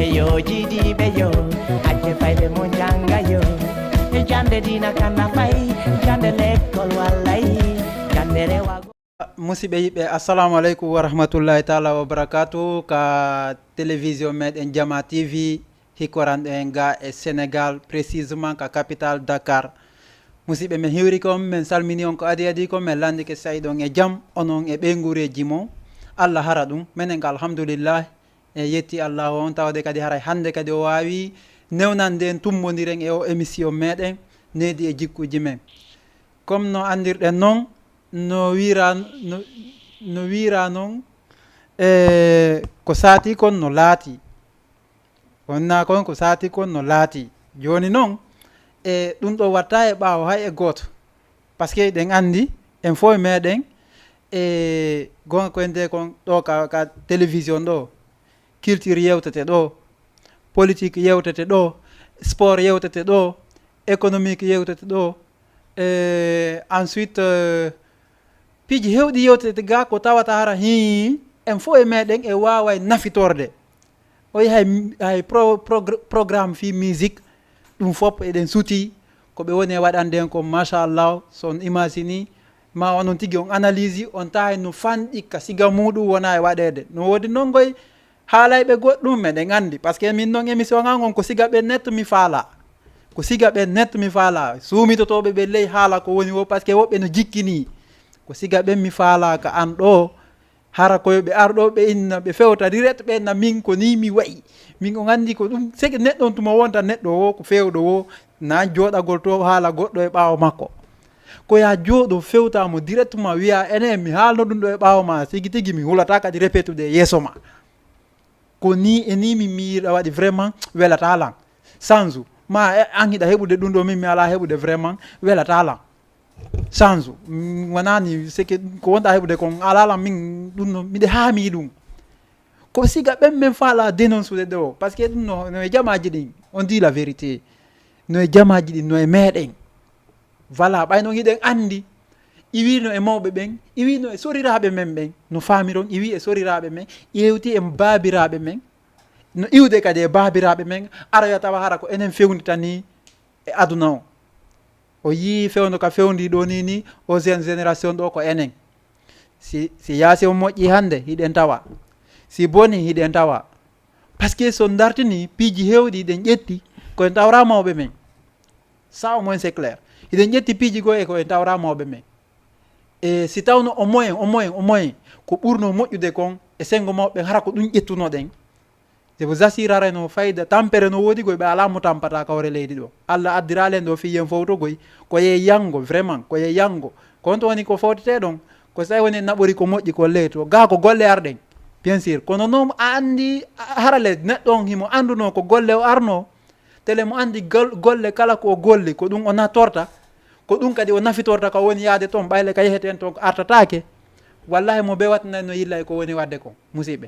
yo jidi be yo acce fayde mo janga yo e jande dina kana fay jande lekol wallay jande rewa musidɓe yiɓe assalamu aleykum wa rahmatullahi taala wa barakatu ka télévision meɗen Jama TV hikoranɗo en ga e Sénégal précisément ka capitale Dakar musidɓe men hiwri kom men salmini on ko adi ko men landi ke sayi ɗon e jaam onon e ɓeygureji mo Allah hara ɗum minen ka alhamdulillah e yetti Allah on tawde kadi haray hande kadi o wawi newnande en tummodiren e o émission meɗen needi e jikkuji men comme no andirɗen noon no wira noon ko saati kon no laati wonna kon ko saati kon no laati joni noon e ɗum ɗo watta e ɓaawo hay e gooto par ce que ɗen andi en fof meɗen e gonga koyente kon ɗo ka télévision ɗo culture yewtete ɗo politique yewtete ɗo sport yewtete ɗo économique yewtete ɗo ensuite piiji hewɗi yewtete ga ko tawata hara en fof e meɗen e wawa nafitorde o hay programme fi musique ɗum fop eɗen suuti ko ɓe woni e waɗanden ko machallah son imagini ma onon tigui on analyse on tawi no fanɗi ka siga muɗum wona e waɗede no wodi noon goy haalayɓe goɗɗum meɗen andi par ce que min noon émission ga on ko siga ɓe net mi faala ko siga ɓe net mi faala sumitotoɓe ɓe ley haala ko woni wo par ce que woɓɓe no jikkini ko siga ɓen mi faala ka an ɗo hara koyeɓe arɗo ɓe inna ɓe fewta direct ɓe na min ko ni mi wayi min o gandi ko ɗum segi neɗɗo on tuma wonta neɗɗo wo ko fewɗo wo na joɗagol to haala goɗɗo e ɓaawo makko ko ya jooɗo fewtamo directement wiya enen mi haalno ɗum ɗo e ɓaawo ma sigi tigui mi hulata kadi répétude e yeeso ma ko ni e ni mi miiɗa waɗi vraiment welata lan change ma an hiɗa heɓude ɗum ɗo min mi ala heɓude vraiment welata lan change wonani seke ko wonɗa heɓude kon alalan min ɗum no miɗe haami ɗum ko siga ɓen men faala dénoncude ɗo par ce que ɗum no e jamaji ɗin on dit la vérité no e jamaji ɗin no e meɗen voilà ɓay noon hiɗen andi iwino e mawɓe ɓen iwino e soriraɓe men ɓen no faamiron iwi e soriraɓe men ƴewti e baabiraɓe men no iwde kadi e baabiraɓe men araya tawa hara ko enen fewndita ni e aduna o o yii fewndo ka fewndi ɗo ni o jeune génération ɗo ko enen si yaasi o moƴƴi hande hiɗen tawa si boni hiɗen tawa par ce que so dartini piiji hewɗi ɗen ƴetti koyen tawra mawɓe men ça au moins c'est clair hiɗen ƴetti piiji go e koyen tawra mawɓe men e si tawno o moyen ko ɓurno moƴƴude kon e sengo mawɓe hara ko ɗum ƴettunoɗen je vous assure ara no fayda tampere no woodi goy ɓe ala mo tampata kawre leydi ɗo Allah addiralen ɗo fiyen fowto goy ko ye yango vraiment ko ye yango ko to woni ko fawtete ɗon ko sa woni naɓori ko moƴƴi ko leydi to ga ko golle arɗen bien sûr kono noon a andi harale neɗɗo on himo anduno ko golle o arno tele mo andi golle kala ko golli ko ɗum o natorta ko ɗum kadi o nafitorta ko woni yaade toon ɓayle ka yeheten toon ko artatake wallahi mo be watnani no yilla e ko woni wadde ko musidɓe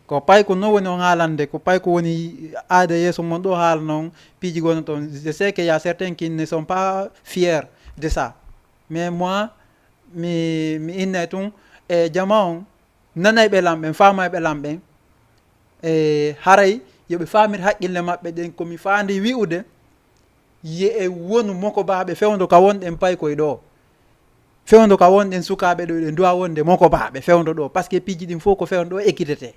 ko pay ko no woni on haalande ko pay ko woni aada yeeso mon ɗo haala noon piiji gono toon je sais que y a certains qui ne sont pas fiers de ça mais moi mi inne tun e jama on nanayɓe lamɓen famayɓe lamɓen e haray yoɓe famir haqqille maɓɓe ɗen komi faandi wi'ude ye e wonu moko baaɓe fewndo ka wonɗen pay koye ɗo fewndo ka wonɗen sukaɓe ɗo ɗe duwa wonde moko baaɓe fewndo ɗo par ce que piiji ɗin fof ko fewndo ɗo ekkitete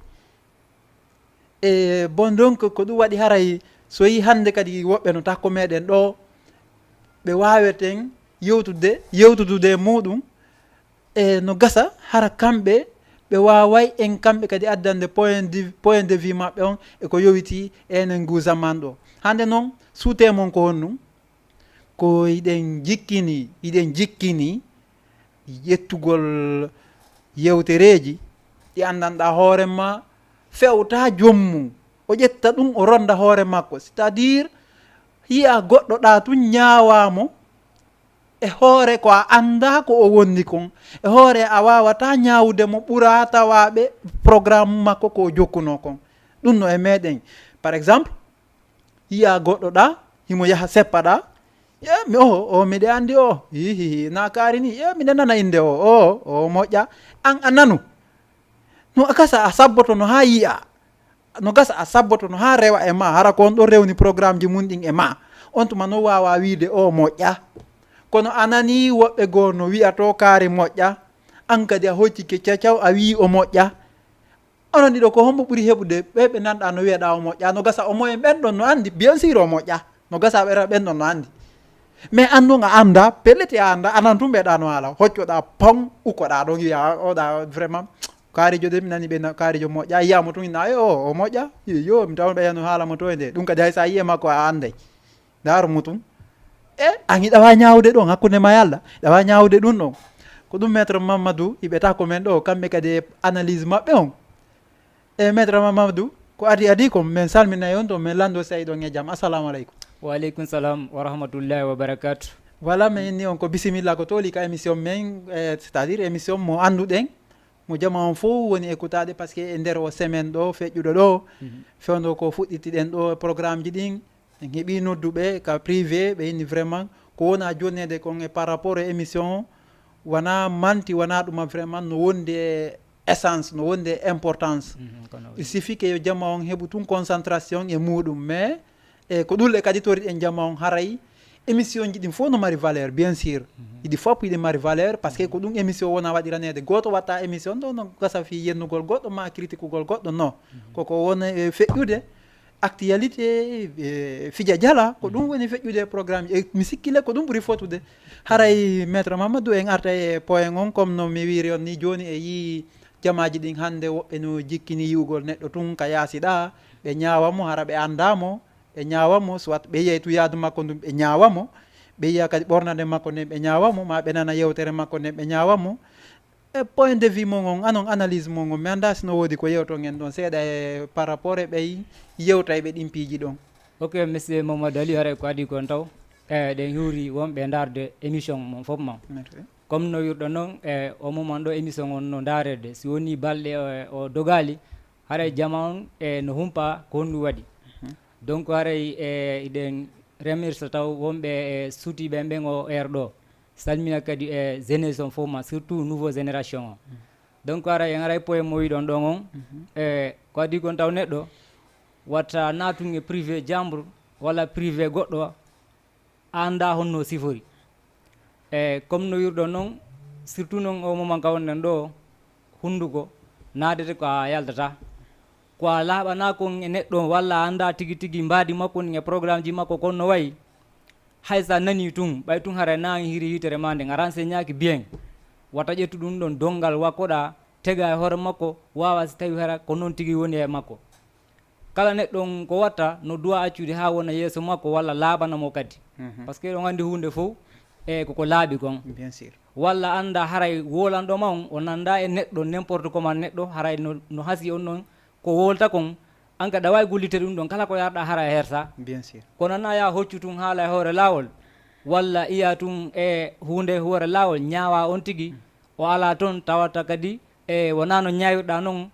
e bon donc ko ɗum waɗi haray so yi hande kadi woɓɓe no takko meɗen ɗo ɓe waweten yewtudude muɗum e no gasa hara kamɓe ɓe waway en kamɓe kadi addande point de vue maɓɓe on e ko yowiti enen ngu zaman ɗo hande noon suute mon ko honnum ko yiɗen jikkini yettugol yewtereji ɗi andanɗa hoorema fewta jommum o ƴetta ɗum o ronda hoore makko c'est à dire yiya goɗɗo ɗa tun ñawamo e hoore ko a anda ko o wonni kon e hoore a wawata ñawude mo ɓura tawaɓe programme makko ko jokkuno kon ɗum no e meɗen par exemple yiya goɗɗo ɗa himo yaha seppaɗa mi o miɗe andi o hihi na kaari ni miɗe nana inde o moƴƴa an a nanu no akasa a sabboto no ha yiya no gasa a sabboto no ha rewa e ma hara ko on ɗo rewni programme ji mum ɗin e ma on tuma no wawa wiide o moƴƴa kono anani woɓɓe goo no wi'a to kaari moƴƴa an kadi a hoccike cacaw a wi o moƴƴa onon ɗiɗo ko hombo ɓuuri heɓude ɓe nanɗa no wiyaɗa o moƴƴa no gasa o moyen ɓenɗon no andi bien sûr o moƴƴa no gasa ɓera ɓenɗon no andi mais andun a anda pellete a anda anan tum ɓeɗa no haala hoccoɗa pon ukkoɗa ɗon wiya oɗa vraiment kaarijo de mi nani ɓe kaarijo moƴƴa yiyamo tun na o moƴƴa yo mi taw ɓeyano haalamo to e nde ɗum kadi hay sa yiye makko a anday daaro mutum an ɗawa ñawde ɗon hakkude ma yalla ɗawa ñawde ɗum ɗon ko ɗum maître Mamadou iɓeta ko men ɗo kamɓe kadi analyse maɓɓe on maître Mamadou ko adi ko min salminayi on to min lando sayi ɗon e jaam assalamu aleykum. Waaleykum salam wa rahmatullahi wa barakatu. Voilà min inni on ko bisimilla ko tooli ka émission men c'est à dire émission mo anduɗen mo jama on fof woni écoutade par ce que e nder o semaine ɗo feƴƴuɗo ɗo fewndo ko fuɗɗitiɗen ɗo programme ji ɗin en heeɓi nodduɓe ka privé ɓe inni vraiment ko wona jonnede kon e par rapport e émission wona manti wona ɗuma vraiment no wonde essence no wonde importance il suffit que yo jamma on heɓu tun concentration e muɗum mais e ko ɗulle kadi toriɗen jamma on haray émission ji ɗin fof no mari valeur bien sûr iɗi fof iɗi mari valeur par ce que ko ɗum émission wona waɗiranede goto watta émission ɗo no gasa fi yennugol goɗɗo ma critique ugol goɗɗo non koko wona feƴƴude actualité fija jala ko ɗum woni feƴƴude programme e mi sikkile ko ɗum ɓuuri fotude haray maître Mamadou en arta e point on comme no mi wiri on ni joni e yi jamaji ɗin hande woɓɓe no jikkini yiwgol neɗɗo tun ka yaasiɗa ɓe ñawamo hara ɓe andamo ɓe ñawamo soit ɓe yiyay tuyadu makko ndum ɓe ñawamo ɓe yiya kadi ɓornade makko nden ɓe ñawamo ma ɓe nana yewtere makko nden ɓe ñawamo e point de vue mon on anon analyse mon on mi anda sino woodi ko yewto gen ɗon seeɗa e par rapport e ɓey yewta e ɓe ɗin piiji ɗon. Ok monsieur Mamadou Ali haray ko adi kon taw ɗen huuri wonɓe darde émission mon fof ma comme no wirɗo noon o moment ɗo émission on no darede si woni balɗe o dogali haray jama on no humpa ko honɗum waɗi donc haray iɗen remercie taw wonɓe suutiɓe ɓen o air ɗo salmina kadi e jeunesse on fof ma surtout nouveau génération o donc haray en aray point mo wiɗon ɗon on ko adi kon taw neɗɗo watta natun e privé jambre walla privé goɗɗo anda honno sifori comme no wirɗon noon surtout noon o moment ka wonɗen ɗo hunduko nadete ko a yaldata ko a laaɓana kon e neɗɗo walla anda tigui tigui mbadi makko ni e programme ji makko kon no wayi hay sa nani tun ɓay tun haray nangi hiri yitere ma nde a renseigneaki bien wata ƴettu ɗum ɗon dongal wakkoɗa tega e hoore makko wawa si tawi hara ko noon tigui woni e makko kala neɗɗon ko watta no duwa accude ha wona yeeso makko walla laaɓanamo kadi par ce que ɗon andi hunde fof koko laaɓi kon bien sûr walla anda haray wolanɗoma on o nanda e neɗɗo n'importe comment neɗɗo haray no haasi on ɗon ko wolta kon an ka ɗawawi gollite ɗum ɗon kala ko yarɗa hara hersa bien sûr kono na ya hoccu tun haala e hoore lawol walla iya tun e hunde hoore lawol ñaawa on tigui o ala toon tawata kadi wona no ñawirɗa noon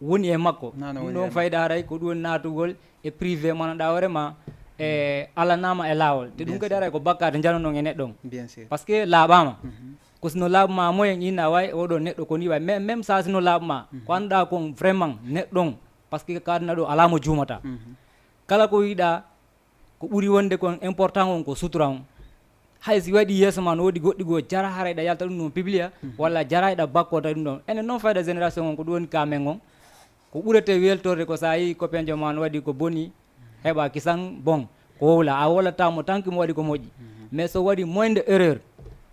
woni e makko ɗum ɗon fayda haray ko ɗum woni natugol e privé manoɗa hoorema alanama e lawol te ɗum kadi haray ko bakkade janonon e neɗɗon bien sûr par ce que laaɓama ko sino laaɓma moyen inna way oɗo neɗɗo ko ni way même sa sino laaɓma ko annduɗa kon vraiment neɗɗon par ce que kadna ɗo ala mo juumata kala ko yiɗa ko ɓuuri wonde kon important on ko sutura on hay si waɗi yeeso ma no woodi goɗɗi goo jara harayɗa yalta ɗum ɗon publia walla jarayɗa bakkota ɗum ɗon enen noon fayda génération on ko ɗum woni kamen on ko ɓurete weltorde ko sa yi copain jo ma no waɗi ko boni heɓa kisan bon ko wowla a wollatamo tant que mo waɗi ko moƴƴi mais so waɗi moins de erreur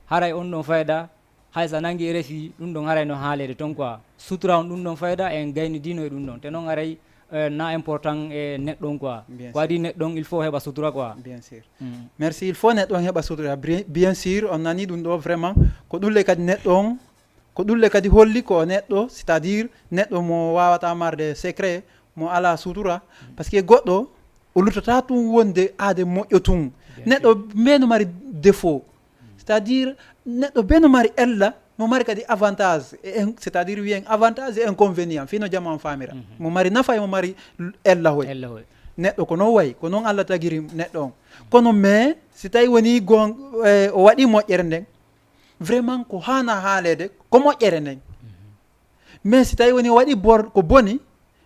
haray on ɗon fayda hay sa nangi refi ɗum ɗon haray no haalede toon quoi sutura on ɗum ɗon fayda en gayni dino e ɗum ɗon te noon haray na important e neɗɗon quoi ko adi neɗɗon il faut heɓa sutura quoi bien sûr merci il faut neɗɗon heɓa sutura bien sûr on nani ɗum ɗo vraiment ko ɗulle kadi neɗɗon ko ɗulle kadi holli ko neɗɗo c'est à dire neɗɗo mo wawata marde secret mo ala sutura par ce que goɗɗo o luttata tun wonde aade moƴƴo tun neɗɗo mbeno mari défaut c'est à dire neɗɗo be no mari ella mo mari kadi avantage c'est à dire wiyen avantage et inconvénient fino jama on famira mo mari nafa e mo mari ella hoy neɗɗo ko noon wayi ko noon Allah tagiri neɗɗo on kono mais si tawi woni gon o waɗi moƴƴere nden vraiment ko hana haalede ko moƴƴere nden mais si tawi woni o waɗi ko boni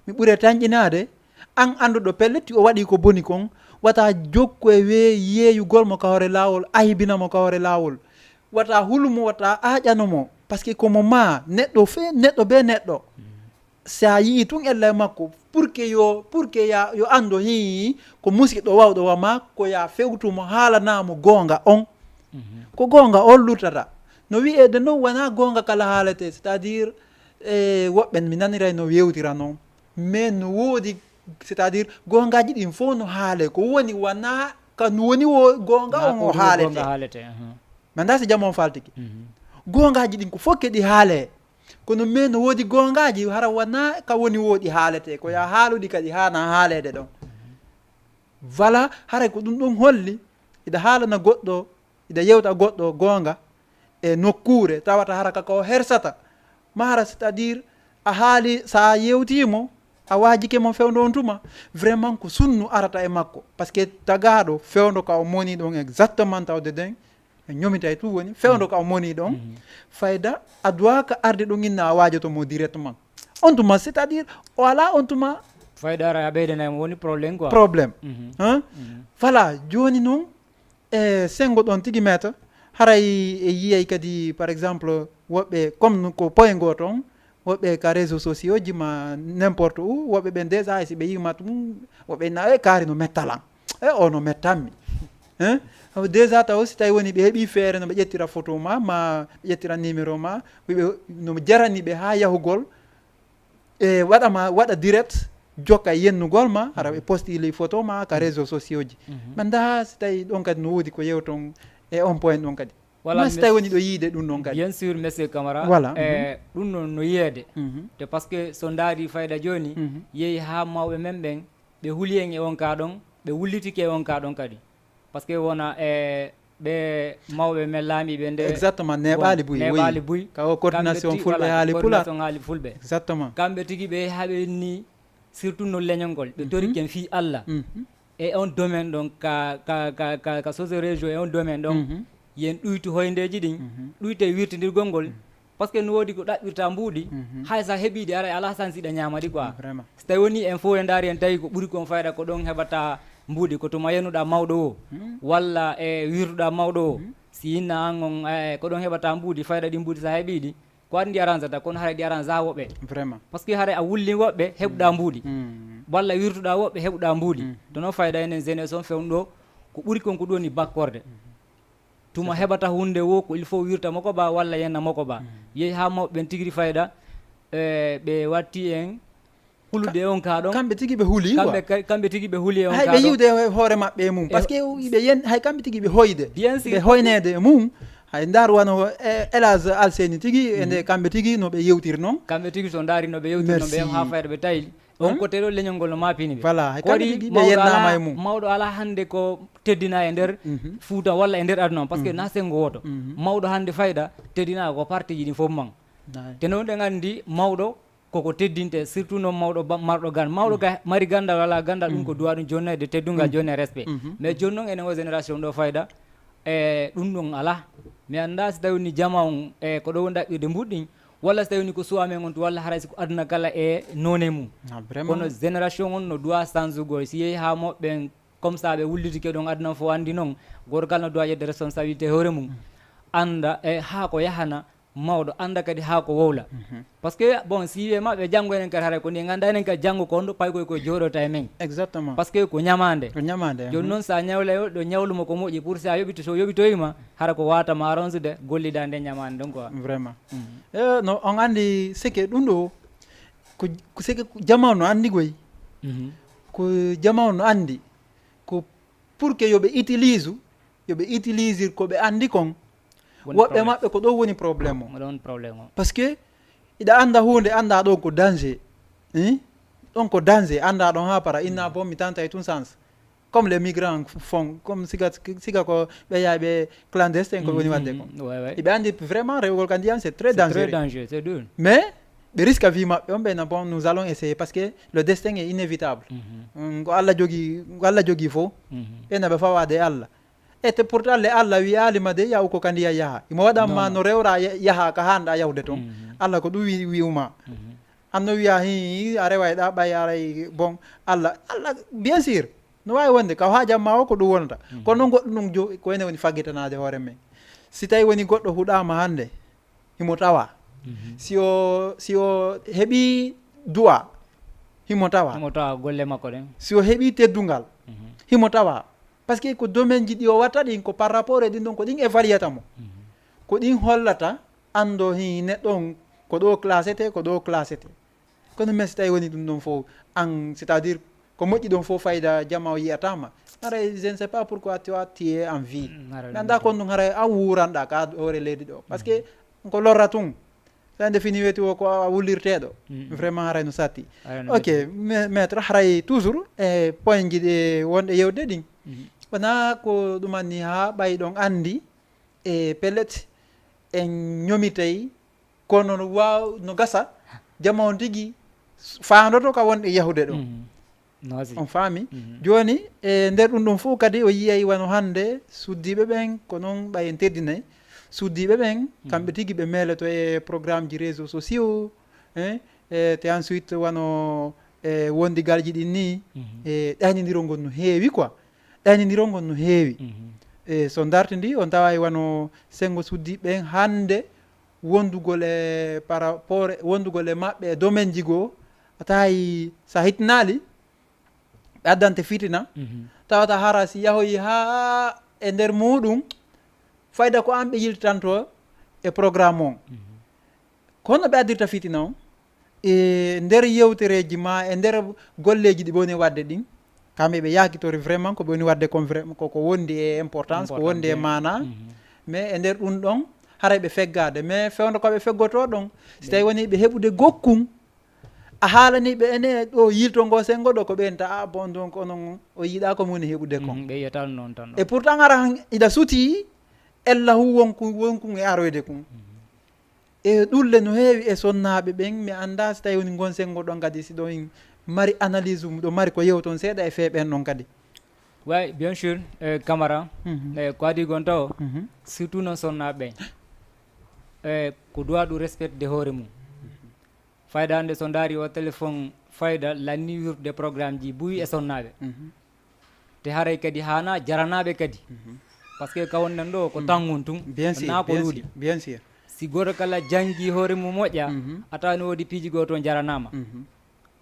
mi ɓuure tañƴinade an anduɗo pelletti o waɗi ko boni kon wata jokko e yeeyugol mo ka hoore laawol ayibinamo ka hoore laawol wata hulumo wata aaƴanomo par ce que komo ma neɗɗo be neɗɗo sa yii tun elle makko pour que yo anndo hi ko musidɗo wawɗo wama ko ya fewtumo haalanamo goonga on ko goonga on lutata no wiyede noon wona goonga kala haalete c'est à dire woɓɓen mi naniray no yewtira noon mais no woodi c'est à dire goongaji ɗin fof no haale ko woni wona ka woni wo goonga on o haalete mi anda so jam on faltiki goongaji ɗin ko fof keɗi haale kono mais no woodi goongaji hara wona ka woni woɗi haalete ko ya haaluɗi kadi hana haalede ɗon voilà haray ko ɗum ɗon holli ida haalana goɗɗo ida yewta goɗɗo goonga e nokkure tawata hara kaka o hersata mara c'est à dire a haali sa yewtimo a waajike mo fewndo on tuma vraiment ko sunnu arata e makko par ce que tagaɗo fewndo ka o moni ɗon exactement tawde den e ñomita e tout woni fewndo ka o moni ɗon fayda a doit ka arde ɗo inna a waajotomo directement on tuma c'est à dire o ala on tuma fayda ara a ɓeydanamo woni probléme quoi probléme voilà joni noon e sengo ɗon tigi meta haray e yiyay kadi par exemple woɓɓe comme ko point go toon woɓɓe ka réseaux sociaux ji ma n'importe où woɓɓe ɓen déjà si ɓe yima tum woɓɓe na e kaari no mettalan e o no mettanmi déjà taw si tawi woni ɓe heeɓi feere no ɓe ƴettira photo ma ɓe ƴettira numéro ma wiɓe no jarani ɓe ha yahugol e waɗa direct jokka yennugol ma hara ɓe postili photo ma ka réseaux sociaux ji manda si tawi ɗon kadi no woodi ko yewton e on point ɗon kadi voilà so tawi woni ɗo yiide ɗum ɗon kadi bien sûr monsieur Camara voilà ɗum noon no yiyeede te par ce que so ndaari fayda joni yeehi ha mawɓe men ɓen ɓe huuli en e on ka ɗon ɓe wullitike e on ka ɗon kadi par ce que wona ɓe mawɓe men laamiɓe nde exactement neɓali buy ka o coordination fulɓe haali fulɓe exactement kamɓe tigi ɓe haɓe ni surtout no leñolngol ɓe toriken fi Allah e on domaine ɗon ka soso région e on domaine ɗon yen ɗuytu hoyndeji ɗin ɗuyte wirtodirgol ngol par ce que no woodi ko ɗaɓɓirta mbuuɗi hay sa heeɓiɗi ara ala san siɗa ñamadi quoi so tawi woni en fof e ndaari en tawi ko ɓuuri kon fayda ko ɗon heɓata mbuuɗi ko tuma yennuɗa mawɗo o walla e wirtuɗa mawɗo o si yinna an on ko ɗon heɓata mbuuɗi fayda ɗi mbuuɗi sa heeɓiɗi ko waɗi ndi aransata kono haɗa ɗi aransa woɓɓe vraiment par ce que haɗa a wulli woɓɓe heɓɗa mbuuɗi walla wirtuɗa woɓɓe heɓɗa mbuuɗi to noon fayda enen jeunesse on fewnɗo ko ɓuuri kon ko ɗo ni bakkorde tuma heɓata hunde wo ko il faut wirta moko ba walla yenna moko ba yeehi ha mawɓe ɓen tigiri fayda ɓe watti en hulude on ka ɗon kamɓe tigi ɓe huuli kamɓe tigi ɓe huuli on hay ɓe yiwde hoore maɓɓe e mum par ce que ɓe yen hay kamɓe tigi ɓe hoyde ɓe hoynede e mum hay ndar wano Elage Alseni tigi e nde kamɓe tigi no ɓe yewtir noon kamɓe tigi so ndaari no ɓe yewtir noon ɓe ha fayda ɓe tawi on côté ɗo leñol ngol no mapini ɓe voilà hay kamɓe tigi ɓe yennama e mum mawɗo ala hande ko teddina e nder Fouta walla e nder aduna on par ce que na sengo woto mawɗo hande fayda teddina ko parti ji ɗin fof man te noon ɗen andi mawɗo koko teddinte surtout noon mawɗo marɗo gan mawɗo ka mari gandal wala gandal ɗum ko duwa ɗum jonnede teddungal jonni e respect mais joni noon enen o génération ɗo fayda e ɗum ɗon ala mi anda so tawi ni jama on e ko ɗo woni ɗaɓɓirde mbuɗɗin walla so tawi ni ko suwa men on to walla haray siko aduna kala e none mum kono génération on no duwa changeugo si yeehi ha moɓɓen comme ça ɓe wullitike ɗon aduna fof andi noon goto kala no duwa yedde responsabilité hoore mum anda e ha ko yahana mawɗo anda kadi ha ko wowla par ce que bon si wiyema ɓe janggo enen kadi haray ko ni ganda enen kadi janggo kon ɗo pay koy koye jooɗota e men exactement par ce que ko ñamande joni noon sa ñawla ɗo ñawlumo ko moƴƴi pour si a yoɓito so yoɓitoyima hara ko watama arronsude gollida nde ñamande ɗon quoi vraiment no on andi sike ɗum ɗo ko sike jamanu andi goy ko jamanu andi ko pour que yoɓe utilise ko ɓe andi kon woɓɓe maɓɓe ko ɗo woni probléme o par ce que iɗa anda hunde anda ɗon ko danger ɗon ko danger anda ɗon ha para inna bon mi tanta e tout sens comme les migrants font comme siga ko ɓe yaha ɓe clandestin ko woni wadde ko iɓe andi vraiment rewgol ka ndiyam c'est très dangereux mais ɓe risque a vie maɓɓe on ɓeyna bon nous allons essayer parce que le destin est inévitable ko Allah jogui fof ɓeyna ɓe fawade e Allah e te pourtant le Allah wi alima de yahu ko kandi yaha imo waɗanma no rewra yaha ka hanɗa yawde toon Allah ko ɗum wi'uma anno wiya hi a rewayɗa ɓay aray bon Allah bien sûr no wawi wonde ka haajamma o ko ɗum wonata kono noon goɗɗo ɗum jo ko ene woni faggitanade hoore men si tawi woni goɗɗo huɗama hande himo tawa si o heeɓi duwa himo tawa golle makko ɗen si o heeɓi teddungal himo tawa par ce que ko domaine ji ɗi o watta ɗin ko par rapport e ɗin ɗon ko ɗin évaluata mo ko ɗin hollata ando hi neɗɗon ko ɗo classete ko ɗo classete kono mais si tawi woni ɗum ɗon fof an c'est à dire ko moƴƴi ɗon fof fayda jamma o yiyatama haray je ne sais pas pourquoi tu es en vie mi anda kon ɗum haray a wuranɗa ka hoore leydi ɗo par ce que ko lorra tun sa nde fini weti o ko a wullirteɗo vraiment haray no satti ok maître haray toujours e point ji ɗe wonɗe yewde ɗin wona ko ɗumanni ha ɓay ɗon andi e pellet en ñomitay kono no gasa jamma on tigui fandoto ka wonɗe yahude ɗo on faami joni e nder ɗum ɗum fof kadi o yiyay wano hande suddiɓe ɓen ko noon ɓay en teddinay suddiɓe ɓen kamɓe tigui ɓe meeleto e programme ji réseaux sociaux te ensuite wano e wondigalji ɗin ni e ɗanidirongol no heewi quoi ɗanidirongol no heewi e so dartidi on tawa wano sengo suddiɓe ɓen hande wondugol e par rapport wondugol e maɓɓe e domaine ji goo a tawi sa hittinali ɓe addante fitina tawata hara si yahoyi ha e nder muɗum fayda ko an ɓe yiltanto e programme on kono ɓe addirta fitina o e nder yewtereji ma e nder golleji ɗi ɓe woni wadde ɗin kamɓe ɓe yakitori vraiment ko ɓe woni wadde koko wondi e importance ko wondi e mana mais e nder ɗum ɗon haray ɓe feggade mais fewdo koɓe feggoto ɗon si tawi woni ɓe heɓude gokkum a haalaniɓe ene ɗo yiltongo sengo ɗo ko ɓenta a bon donc onon o yiiɗa ko muni heɓude kon ɓe yiyata noon tan et pourtant ara ida suti ella hu wonkun e aroyde kun e ɗulle no heewi e sonnaɓe ɓen mi anda si tawi woni gon sengo ɗon kadi si ɗon mari analyse ɗo mari ko yewton seeɗa e feeɓen ɗon kadi way bien sûr Camara ko adi gon taw surtout noon sonnaɓe ɓen ko doit ɗum respecte hoore mum fayda hande so daari o téléphone fayda lanni wirde programme ji buyi e sonnaɓe te haray kadi hana jaranaɓe kadi par ce que ka wonnen ɗo ko tangun tun na ko ɗuuɗi bien sûr si goto kala janggi hoore mum moƴƴa a tawa no woodi piiji goo toon jaranama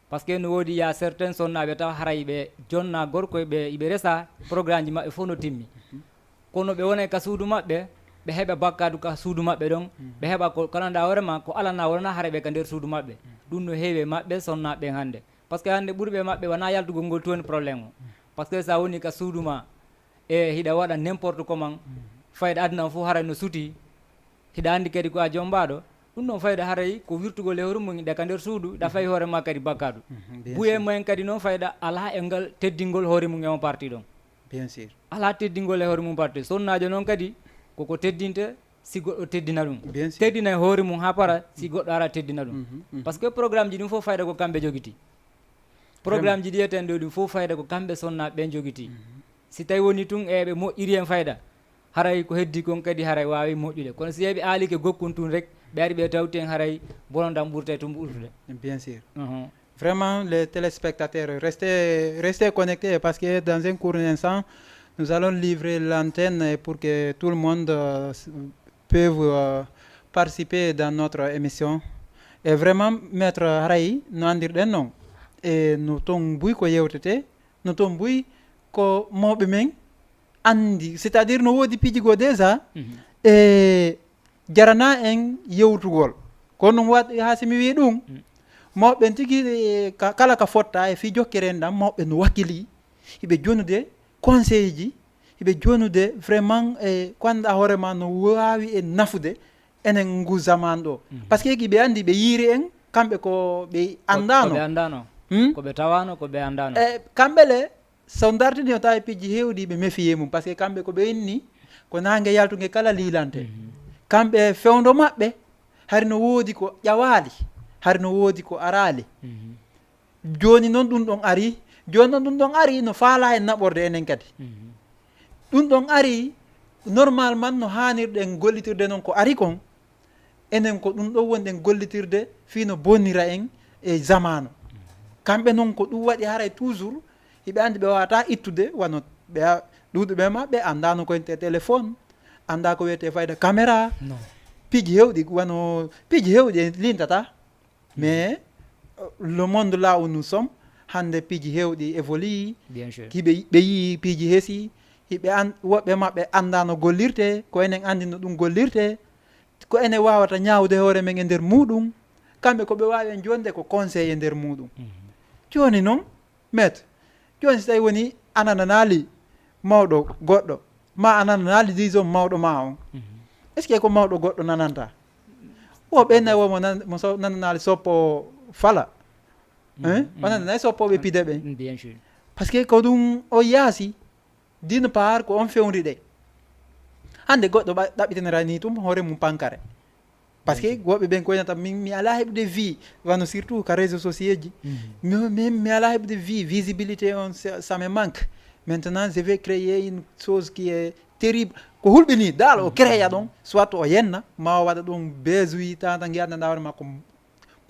par ce que no woodi ya certain sonnaɓe taw haray ɓe jonna gorko ɓe resa programme ji maɓɓe fof no timmi kono ɓe wona ka suudu maɓɓe ɓe heɓa bakkadu ka suudu maɓɓe ɗon ɓe heɓa ko gandanɗa hoorema ko alana wona haara ɓe ka nder suudu maɓɓe ɗum no heewi maɓɓe sonnaɓe hande par ce que hande ɓurɓe maɓɓe wona yaltugol ngol tooni probléme o par ce que sa woni ka suudu ma e hiɗa waɗa n' importe comment fayda aduna fof haray no suuti hiɗa andi kadi ko a joom mbaɗo ɗum ɗon fayda haray ko wirtugol e hoore mum ɗe ka nder suudu ɗa fayi hoorema kadi bakkadu buye mumen kadi noon fayda ala e ngal teddingol hoore mum e on parti ɗon bien sûr ala teddingol e hoore mum parti sonnajo noon kadi koko teddinte si goɗɗo teddina ɗum teddina e hoore mum ha para si goɗɗo ara teddina ɗum par ce que programme ji ɗum fof fayda ko kamɓe joguiti programme ji ɗiyeten ɗo ɗum fof fayda ko kamɓe sonnaɓe ɓen joguiti si tawi woni tun eɓe moƴƴiri hen fayda haray ko heddi kon kadi haray wawi moƴƴude kono si heeɓe aalike gokkun tun rek ɓe ari ɓe tawti hen haray bonodam ɓurte tum ɓurtude bien sûr vraiment les téléspectateurs restez connectés parce que dans un court instant nous allons livrer l'antenne pour que tout le monde peut participer dans notre émission. Et vraiment, Maître Haray, nous andirɗen noon e no toon buy ko yewtete no toon buy ko mawɓe men andi c'est à dire no woodi piiji goo déjà e jarana en yewtugol kono ɗum waɗi ha simi wi ɗum mawɓen tigui kala ka fotta e fi jokkere en ɗam mawɓe no wakkili hiɓe jonude conseil ji hiɓe jonude vraiment e ko annduɗa hoorema no wawi e nafude enen ngu zaman ɗo par ce que ɓe andi ɓe yiiri en kamɓe ko ɓe andano ko ɓe tawano ko ɓe andano e kamɓe le so dartini o tawi piiji hewɗi ɓe mefiye mum par ce que kamɓe ko ɓe inni ko nangue yaltugue kala lilante kamɓe fewdo maɓɓe hari no woodi ko ƴawali hari no woodi ko arali joni noon ɗum ɗon ari joni noon ɗum ɗon ari no faala e naɓorde enen kadi ɗum ɗon ari normalement no hanirɗen gollitirde noon ko ari kon enen ko ɗum ɗo wonɗen gollitirde fi no bonnira en e zamanu kamɓe noon ko ɗum waɗi haray toujours hiɓe andi ɓe wawata ittude wano ɓe ɗuɗuɓe ma ɓe andano koyente téléphone anda ko wiyete fayda caméra piiji hewɗi wano piiji hewɗi e lintata mais le monde là où nous sommes hande piiji hewɗi évolue hiɓe ɓe yii piiji heesi hiɓe woɓɓe maɓɓe anda no gollirte ko enen andi no ɗum gollirte ko ene wawata ñawde hoore men e nder muɗum kamɓe koɓe wawi jonde ko conseil e nder muɗum joni noon maître joni so tawi woni anananaali mawɗo goɗɗo ma anananaali disons mawɗo ma on est ce que ko mawɗo goɗɗo nananta o ɓenne womo nananaali soppo fala onananayi soppoɓe pide ɓen par ce que ko ɗum o yaasi d'une part ko on fewri ɗe hande goɗɗo ɗaɓɓitinira ni tum hoore mum pankare par ce que woɓɓe ɓen koynata mi ala heɓde vie wano surtout ka réseau sociaux ji mi ala heɓde vie visibilité on ça me manque maintenant je vais créer une chose qui est terrible ko hulɓini dal o créa ɗon soit o yenna ma o waɗa ɗum besoui tata guiyanɗa hoore ma ko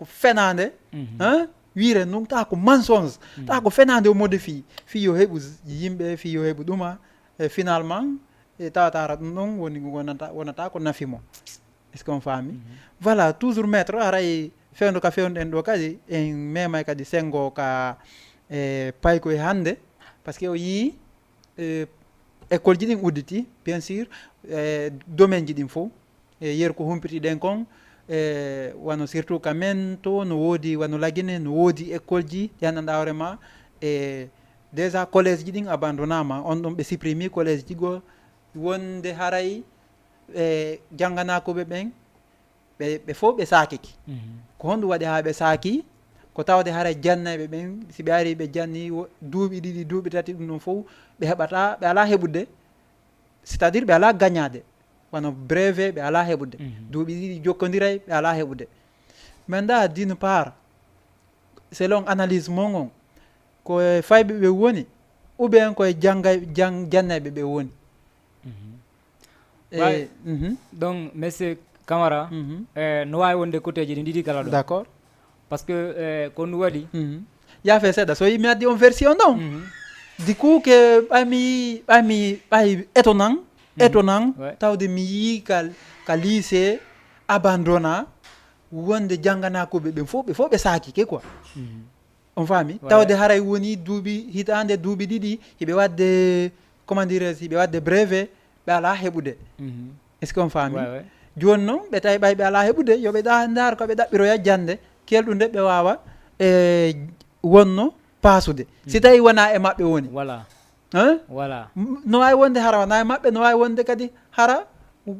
fenade wiire noon ta ko mensonge ta ko fenade o modifie fi yo heɓu yimɓe fi yo heɓu ɗuma e finalement e tawatara ɗum ɗon woni wonata ko nafimo est ce qu'on faami voilà toujours maître aray fewndo ka fewnɗen ɗo kadi en memay kadi sengo ka payko e hande par ce que o yii école ji ɗin udditi bien sûr domaine ji ɗin fof e yeru ko humpiti ɗen kon wano surtout ka men to no woodi wano Laguine no woodi école ji yandanɗa hoorema e déjà collège ji ɗin abandonnama on ɗon ɓe supprimi collège ji goo wonde haray jangganakoɓe ɓen ɓe fof ɓe saakiki ko honɗum waɗi ha ɓe saaki ko tawde haray jannaɓe ɓen si ɓe ari ɓe janni duuɓi ɗiɗi duuɓi tati ɗum ɗon fof ɓe heɓata ɓe ala heɓude c'est à dire ɓe ala gagnade wano brevet ɓe ala heɓude duuɓi ɗiɗi jokkodiray ɓe ala heɓude maintenant d'une part selon analyse mon on koye fayɓe ɓe woni ou bien koye jannaɓe ɓe woni donc monsieur Camara no wawi wonde côté ji ɗi ɗiɗi kala ɗo d' accord par ce que ko ɗum waɗi yaafe seeɗa so yimi addi on version ɗon du coup que ɓay étonnant tawde mi yii ka lycée abandonna wonde jangganakoɓe ɓen fof ɓe saakike quoi on faami tawde haray woni duuɓi hitande duuɓi ɗiɗi hiɓe wadde comment dirais hiɓe wadde brevet ɓe ala heɓude est ce que on faami joni noon ɓe tawi ɓay ɓe ala heɓude yoɓe ndaar koɓe ɗaɓɓiroya jande kelɗude ɓe wawa wonno paasude si tawi wona e maɓɓe woni voilà no wawi wonde hara wona e maɓɓe no wawi wonde kadi hara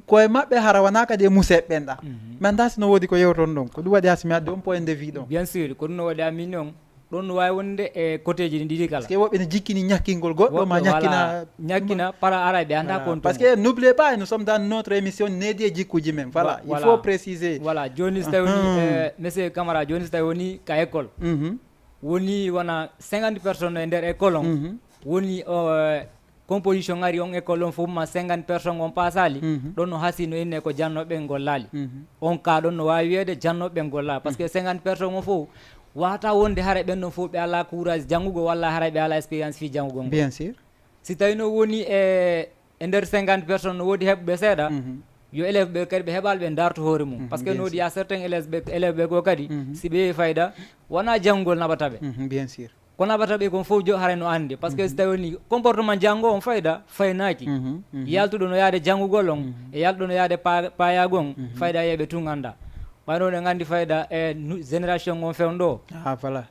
koye maɓɓe hara wona kadi e museɓe ɓen ɗa mi anda sino woodi ko yewton ɗon ko ɗum waɗi ha somi addi on point de vue ɗon bien sûr ko ɗum no waɗi amin on ɗon no wawi wonde e côté ji ɗi ɗiɗi kala parce que woɓɓe ne jikkini ñakkingol goɗɗo ma ñakkina para ara ɓe anda kon parce que n'oubliez pas nous sommes dans notre émission needi e jikkuji men voilà il faut préciser voilà joni so tawi woni monsieur Camara joni so tawi woni ka école woni wona 50 personnes e nder école on woni composition ari on école on fof ma 50 personnes on pasali ɗon no hasi no inne ko jannoɓe gollali on ka ɗon no wawi wiyede jannoɓe gollali par ce que 50 personnes on fof wata wonde haara ɓen ɗon fof ɓe ala courage janngugo walla haara ɓe ala expérience fi janngugo ngo bien sûr si tawi no woni e nder 50 personnes no woodi heɓɓe seeɗa yo élève ɓe kadi ɓe heɓal ɓe darto hoore mum par ce que no waɗi ya certain élève ɓe goo kadi si ɓe fayda wona janngol naɓataɓe bien sûr ko naɓataɓe kon fof haray no andi par ce que si tawi woni comportement janngo on fayda faynaki yaltuɗo no yaade janngugol on e yaltuɗo no yaade payagon fayda yeeɓe tun anda ɓayno ɗe nganndi fayda e génération on fewn ɗo voilà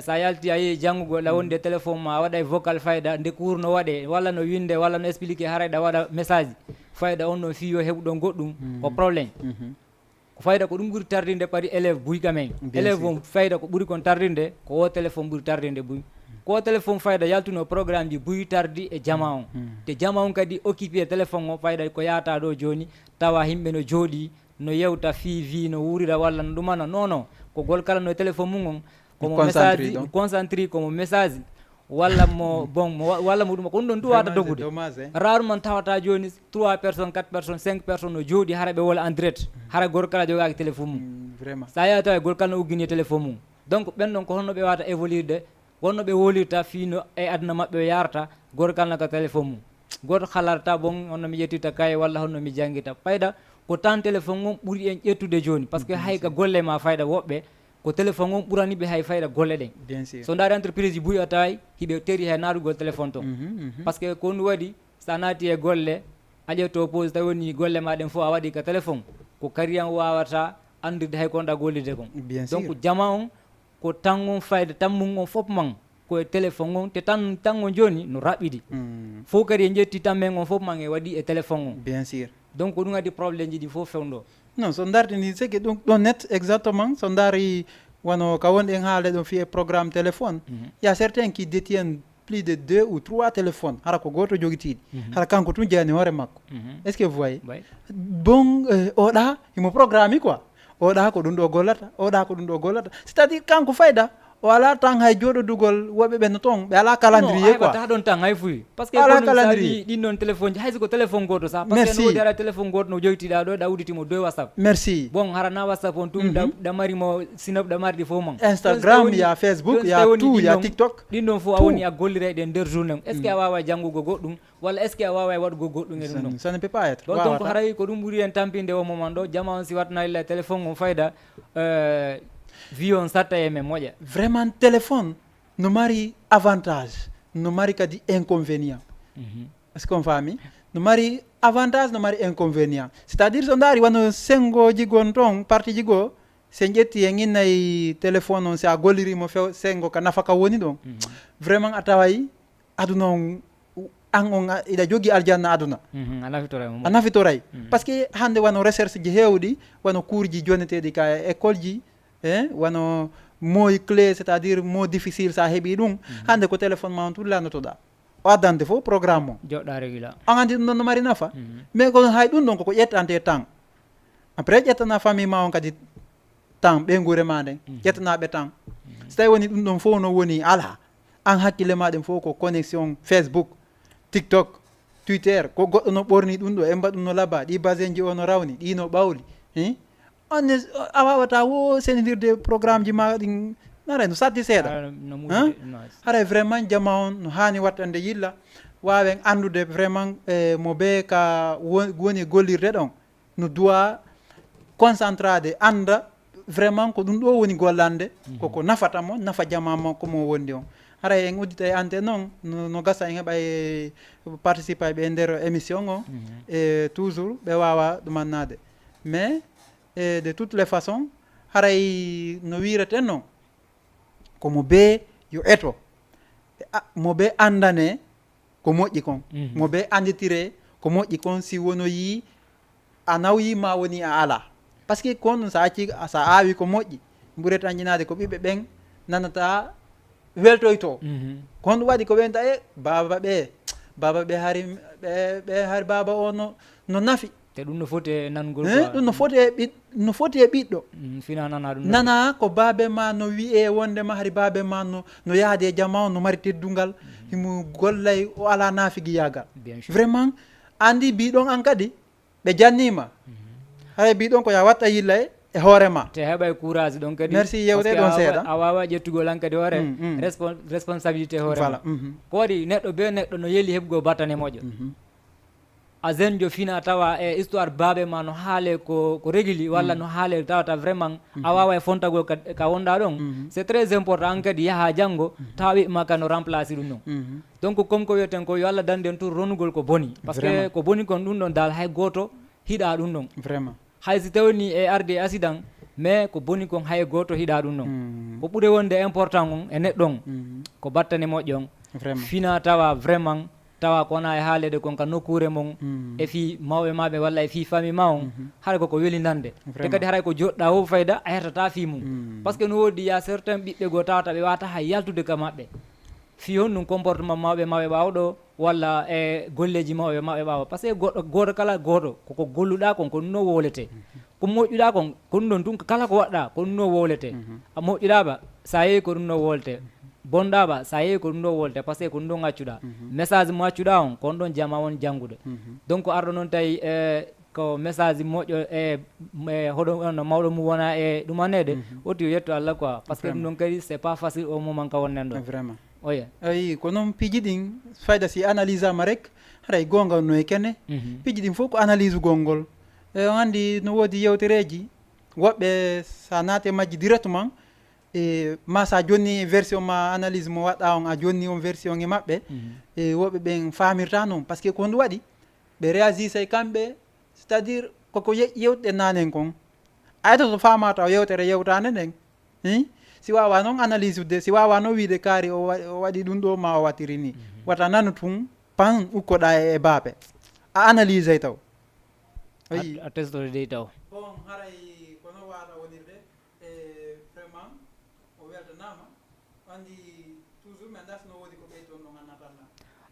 sa yalti a yehi janngugol a wonde téléphone ma a waɗa vocal fayda nde cours no waɗe walla no winde walla no expliqué harayɗa waɗa message fayda on no fiyo heɓuɗo goɗɗum ko probléme ko fayda ko ɗum ɓuri tardinde paari élève buyka men élève on fayda ko ɓuri kon tardinde ko o téléphone ɓuri tardinde buy ko o téléphone fayda yaltuno programme ji buyi tardi e jama on te jama on kadi occupé téléphone o fayda ko yahata ɗo joni tawa yimɓe no jooɗi no yewta fi no wurira walla no ɗumana non ko gol kala no téléphone mum on komo message concentré komo message walla mo bon walla mo ɗum ko ɗum ɗon du wata dogude rarement tawata joni 3 personnes 4 personnes 5 personnes no jooɗi hara ɓe wola en direct hara gol kala jogaki téléphone mum vraiment sa yaha tawa gol kala no uggini téléphone mum donc ɓen ɗon ko honno ɓe wata évoluerde wonno ɓe wolirta fino e aduna maɓɓe yarata goto kala ka téléphone mum goto halarta bon honno mi ƴettita kaye walla honno mi jangguita fayda ko tan téléphone on ɓuuri en ƴettude joni par ce que hay ka golle ma fayda woɓɓe ko téléphone on ɓuraniɓe hay fayda golle ɗen bien sûr so daari entreprise ji buuyi a tawi hiɓe teeri hay natugol téléphone ton par ce que ko ɗum waɗi sa naati e golle a ƴetto pose tawi woni golle ma ɗen fof a waɗi ka téléphone ko kariyan wawata andirde hay konɗa gollide kon bien sûr donc jama on ko tan on fayda tammum on fof man koye téléphone on te tan on joni no raɓɓiɗi fof kadi e ƴetti tammen on fof man e waɗi e téléphone on bien sûr donc ko ɗum adi probléme ji ɗi fof fewɗo non so dartini sigi ɗon net exactement so daari wono ka wonɗi en haale ɗon fiye programme téléphone il y a certains qui détiennent plus de 2 ou 3 téléphones hara ko goto joguitiɗi hara kanko tun jeeyani hoore makko est ce que vous voyez bon oɗa imo programme quoi oɗa ko ɗum ɗo gollata oɗa ko ɗum ɗo gollata c'est à dire kanko fayda o ala tan hay joɗodugol woɓɓe ɓe no toon ɓe ala calendrier quoi ta ɗon tan hay fuyi par ce que ala calendrier ɗin ɗon téléphone ji hayso ko téléphone goto sa par ce que no wodi ara téléphone goto no joytiɗa ɗo ɗa uditimo 2 whatsapp merci bon harana whatsapp on tum ɗamarimo sinop ɗamari ɗi fof man Instagram ya Facebook ya tout ya TikTok ɗin ɗon fof a woni a gollira ɗen nder journée est ce que a wawa janggugo goɗɗum walla est ce que a wawa waɗugo goɗɗum e ɗum ɗon ça ne peut pas être ɗon donc haray ko ɗum ɓuuri en tampinde o moment ɗo jama on si watna illa téléphone on fayda vie on satta e men moƴƴa vraiment téléphone no mari avantage no mari kadi inconvénient est ce qu'on faami no mari avantage no mari inconvénient c'est à dire so daari wano sengoji gon toon partie ji goo sen ƴetti en innayi téléphone on si a gollirimo few sengo ka nafa ka woni ɗon vraiment a taway aduna on an on iɗa jogui aljanna aduna a nafitoray par ce que hande wano recherche ji hewɗi wano cours ji joneteɗi ka école ji wano mots clé c'est à dire mot difficile sa heeɓi ɗum hande ko téléphone ma on tout lannotoɗa o addante fof programme o joɗɗa régula an andi ɗum ɗon no mari nafa mais ko hay ɗum ɗon koko ƴettante temps après ƴettana famille ma on kadi temps ɓe guure ma nden ƴettanaɓe temps so tawi woni ɗum ɗon fof no woni ala an hakkille maɗen fof ko connexion Facebook TikTok Twitter ko goɗɗo no ɓorni ɗum ɗo e mbaɗum no laaɓa ɗi basin ji o no rawni ɗi no ɓawli on a wawata wo senidirde programme ji ma ɗin nara no saddi seeɗa haray vraiment jama on no hani wattande yilla wawen andude vraiment mo be ka woni gollirde ɗon no duwa concentrade anda vraiment ko ɗum ɗo woni gollande koko nafatamo nafa jama makko mo wondi on haray en uddita e ante noon no gasa en heeɓa e participe ɓe e nder émission o e toujours ɓe wawa ɗumannade mais de toutes les façons haray no wireten noon komo be yo eto mo be andane ko moƴƴi kon mo be anditire ko moƴƴi kon si wonoyi a nawyima woni a ala par ce que kon ɗum sa acci sa awi ko moƴƴi ɓuret anƴinade ko ɓiɓɓe ɓen nanata weltoyto kon ɗum waɗi ko ɓenta baba ɓe hari baba o no nafi te ɗum no foti e nangol ɗum no foti e ɓiɗɗo fina nana ɗum nana ko baabe ma no wiye wondema hari baabe ma no yaade e jama o no mari teddungal himo gollay o ala naafigi yagal vraiment andi mbiɗon an kadi ɓe jannima hay mbiɗon ko ya watta yilla e hoorema te heɓa courage ɗon kadi merci yewte ɗon seeɗa a wawa ƴettugol an kadi hoore responsabilité hoorema ko waɗi neɗɗo be neɗɗo no yeeli heɓgo battane moƴƴo a jeune jo fina tawa e histoire baaɓe ma no haale ko réguli walla no haale tawata vraiment a wawa e fontagol ka wonɗa ɗon c'est très important an kadi yaaha janggo tawa ɓiɓɓe ma ka no remplace ɗum ɗon donc comme ko wiyeten ko yo Allah danden tour ronugol ko boni par ce que ko boni kon ɗum ɗon dal hay goto hiɗa ɗum ɗon vraiment hay si tawni e arde accident mais ko boni kon hay goto hiɗa ɗum ɗon ko ɓuuri wonde important on e neɗɗon ko battane moƴƴo on fina tawa vraiment tawa ko wona e haalede kon ka nokkure mon e fi mawɓe maɓe walla e fi famille ma on haɗa koko welinande te kadi haray ko joɗɗa ho fayda a hetata fi mum par ce que no wodi ya certain ɓiɓɓe goo tawata ɓe wata hay yaltude ka maɓɓe fi hon ɗum comportement mawɓe maɓe ɓawɗo walla e golleji mawɓe maɓe ɓawa par ce que goto kala goto koko golluɗa kon ko ɗum no wowlete ko moƴƴuɗa kon ko ɗum ɗon tun kala ko waɗɗa ko ɗum no wowlete a moƴƴuɗaɓa sa yeehi ko ɗum no wolte bonɗaɓa sa yeehi ko ɗum ɗo wolte par ce que ko ɗum ɗo gaccuɗa message mo accuɗa on ko on ɗon jama won janggude donc arɗo noon tawi ko message moƴƴo e hoɗo on mawɗo mu wona e ɗumanede oti yo yetto Allah quoi par ce que ɗum ɗon kadi c'est pas facile au moment ka wonnen ɗo vraiment oya ayi ko noon piiji ɗin fayda si analyse ama rek haray gonga no e kene piiji ɗin fof ko analyse gongol e on andi no woodi yewtereji woɓɓe sa naate majji directement e ma sa jonni version ma analyse mo waɗa on a jonni on version e maɓɓe e woɓɓe ɓen famirta noon par ce que ko ndu waɗi ɓe réagisse e kamɓe c'est à dire koko yewɗe nanen kon ayta to famata o yewtere yewtande nden si wawa noon analyse de si wawa noon wiide kaari o waɗi ɗum ɗo ma o wattiri ni wata nanu tun pan ukkoɗa e baaɓe a analyse ay taw a testode dey taw bon haray kono waɗa wonirde e vraiment o weltanama andi toujours mais ndasno woodi ko ɓeyton no gannatanna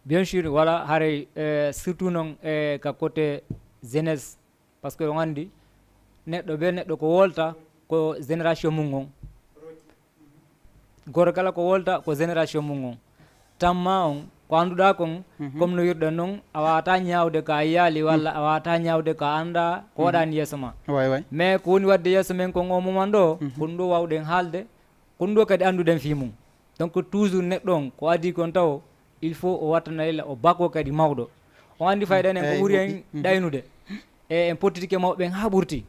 bien sûr voilà haray surtout noon e ka côté jeunesse par ce que on andi neɗɗo be neɗɗo ko wolta ko génération mum on goto kala ko wolta ko génération mum on tamma on ko annduɗa kon comme no wirɗen noon a wawata ñawde ka yaali walla a wawata ñawde ka anda ko waɗani yeeso ma mais ko woni wadde yeeso men kon o moment ɗo ko ɗum ɗo wawɗen haalde ko ɗum ɗo kadi annduɗen fi mum donc toujours neɗɗo on ko adi kon taw il faut o wattanayla o bakko kadi mawɗo on andi fayda enen ko ɓuuri en ɗaynude e en pottitike mawɓen ha ɓurti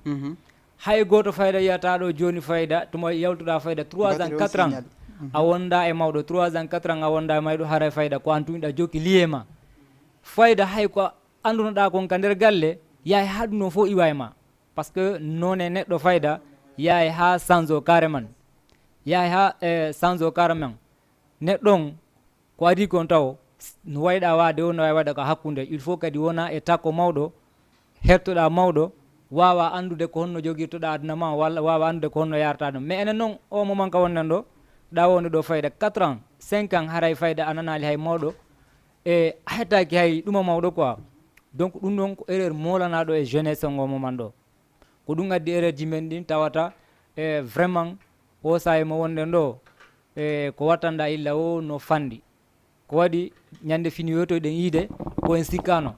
hay goto fayda yiyata ɗo joni fayda tuma yaltuɗa fayda 3 ans 4 ans a wonda e mawɗo 3 ans 4 ans a wonda e mayɗo haray fayda ko an tumiɗa jokki liye ma fayda hay ko andunoɗa kon ka nder galle yahay ha ɗum ɗon fof iwa e ma par ce que noon e neɗɗo fayda yahay ha change o carrément yahay ha change o carrément neɗɗon ko adi kon taw no wayɗa wade o no wawi waɗa ko hakkude il faut kadi wona e takko mawɗo hettoɗa mawɗo wawa andude ko honno joguirtoɗa aduna ma walla wawa andude ko honno yarata ɗum mais enen noon o moment ka wonnen ɗo ɗa wonde ɗo fayda 4 ans 5 ans haray fayda ananali hay mawɗo e hettaki hay ɗuma mawɗo quoi donc ɗum ɗon ko erreur molanaɗo e jeunesse o moment ɗo ko ɗum addi erreur ji men ɗin tawata e vraiment o sahi mo wonɗen ɗo e ko wattanɗa illa o no fandi ko waɗi ñande fini yotoyɗen yiide koyen sikkano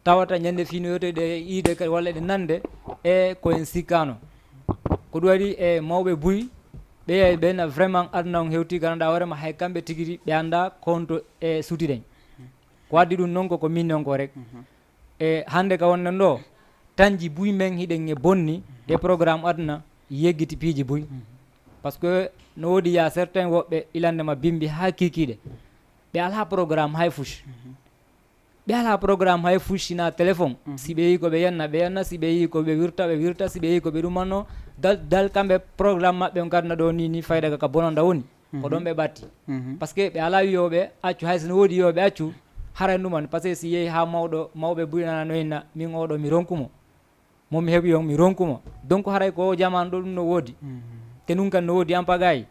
tawata ñande fino yotoyɗe yiide kadi walla ɗe nande e koyen sikkano ko ɗum waɗi e mawɓe buy ɓe ɓen vraiment aduna on hewti ganduɗa hoorema hay kamɓe tigui ɓe anda konto e sutiɗen ko waddi ɗum noon koko min non ko rek e hande ka wonnen ɗo tanji buy men hiɗen e bonni e programme aduna yeggiti piiji buy par ce que no woodi ya certain woɓɓe ilandema bimbi ha kikiɗe ɓe ala programme hay fush ɓe ala programme hay fushina téléphone si ɓe yi koɓe yenna si ɓe yi koɓe ɓe wirta si ɓe yi koɓe ɗumanno dal kamɓe programme maɓɓe on gadna ɗo ni fayda ka bononda woni ko ɗon ɓe ɓatti par ce que ɓe ala wiyoɓe accu hay sono woodi wiyoɓe accu haray ɗuman par ce que si yeehi ha mawɓe buynana noyinna min oɗo mi ronkumo momi heeɓi on mi ronkumo donc haray ko jamanu ɗo ɗum no woodi te ɗum kan no woodi en pagayi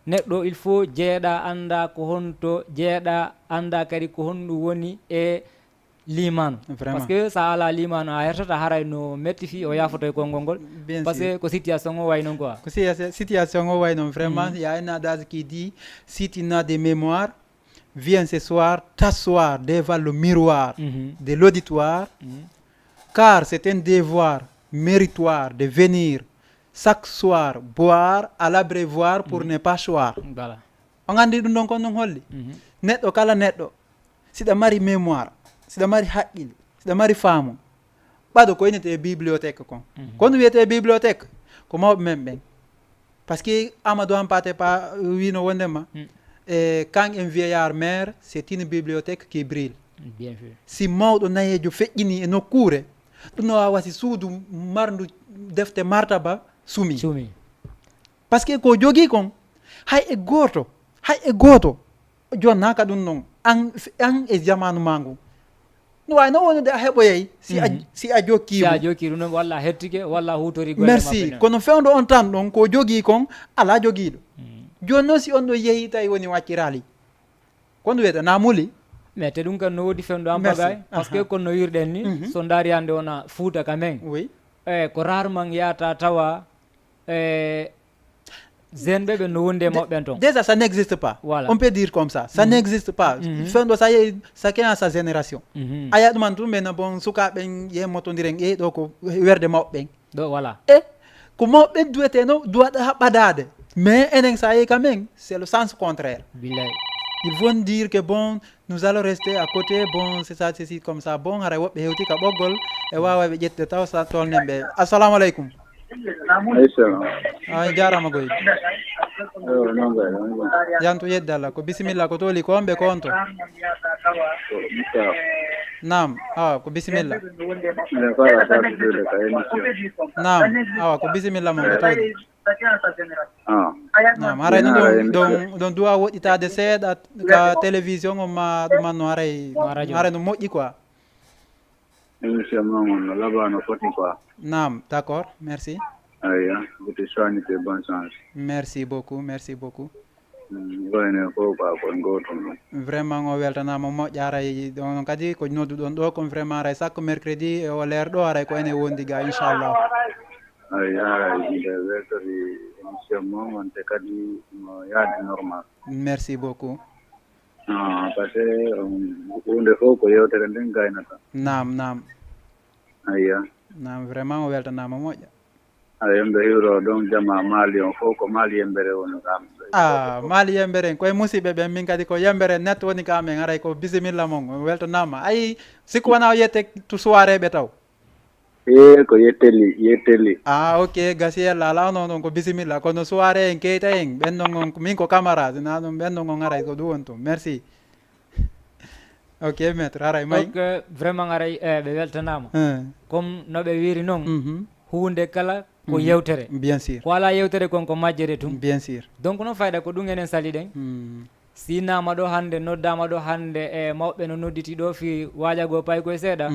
neɗɗo il faut jeeɗa anda ko honto jeeɗa anda kadi ko honɗum woni e limanu par ce que sa ala limanu a hertata haray no metti fi o yafoto e konngol ngol par ce que ko situation o way noon quoi ko situation o way noon vraiment il y a un adage qui dit si tu n'as des mémoires viens ce soir t'asseoir devant le miroir de l'auditoire car c'est un devoir méritoire de venir chaque soir boire à l'abreuvoir pour ne pas choir voilà on andi ɗum ɗon kon ɗum holli neɗɗo kala neɗɗo siɗa mari mémoire siɗa mari haqqille siɗa mari faamu ɓaɗo ko inete bibliothèque kon kono wiyete bibliothèque ko mawɓe men ɓen par ce que Amadou Hampâté Pa wino wondema quand un vieillard meurt c'est une bibliothèque qui brille bien sûr si mawɗo nayejo feƴƴini e nokkure ɗum no wawa wasi suudu mardu defte martaba sumi par ce que ko jogui kon hay e goto jonnaka ɗum noon an e jamanu ma ngu no wawi noon wonude a heɓoyey si a jokki ɗum noon walla hettike walla hutori merci kono fewdo on tan ɗon ko jogui kon ala joguiɗo joni noon si on ɗo yeehi tawi woni waccirali kono wiyete na muli mais te ɗum kan no woodi fewdo en bagay par ce que kono no wirɗen ni so daari hande wona Fouta ka men oui ko rarement yata tawa zen bebe no wonde mabben ton déjà ça n'existe pas. Voilà. On peut dire comme ça n'existe pas. Fendo ça y est chacun a sa génération. Aya dum man tumbe na bon suka ben ye motondiren e do ko werde mabben. do voilà Ko mabben duete no doit habadade. Mais enen ça y est quand même, c'est le sens contraire. billahi Ils vont dire que bon, nous allons rester à côté, bon, c'est ça, c'est comme ça, bon, haray wobbe hewti ka boggol e wawa be jette taw sa tol nembe. Assalamu alaikum. Ay jarama goy. Yantu yeddala ko bismillah ko toli ko ombe ko onto. Naam, ko bismillah. Naam, ko bismillah mon ko toli. Naam, haray don duwa woɗɗitade seeɗa ka télévision o ma ɗumanno haray no moƴƴi quoi. Émission non là-bas foti quoi. Naam, d'accord, merci. C'était soigné bonne chance. Merci beaucoup. Wayne ko ba ko ngoto. Vraiment o weltanama moƴƴa haray ɗon kadi ko nodduɗon ɗo comme vraiment haray chaque mercredi o leer ɗo haray ko ene wondi ga inchallah. Émission mon te kadi mo yaade normal. Merci beaucoup. Parce que hunde fof ko yewtere nden gaynata. Naam. Naam, vraiment o weltanama moƴƴa. Yemɓe hiwro ɗon jama maali on fof ko maali yembere woni kam. Maali yembere en koye musidɓe ɓen min kadi ko yembere net woni kamen haray ko bisimilla mon o weltanama. Ayi sikku wona o yette to soireɓe taw. Ko yettelli. Ok, gasiyella ala non ko bisimilla kono soirée en keyta en ɓennon on min ko camarade na ɗum ɓennon on haray ko ɗum won to merci. Ok maître haray may donc vraiment haray ɓe weltanama comme no ɓe wiri noon hunde kala ko yewtere bien sûr ko ala yewtere kon ko majjere tum bien sûr donc non fayda ko ɗum enen sali ɗen sinama ɗo hande noddama ɗo hande e mawɓe no nodditi ɗo fi wajago pay koye seeɗa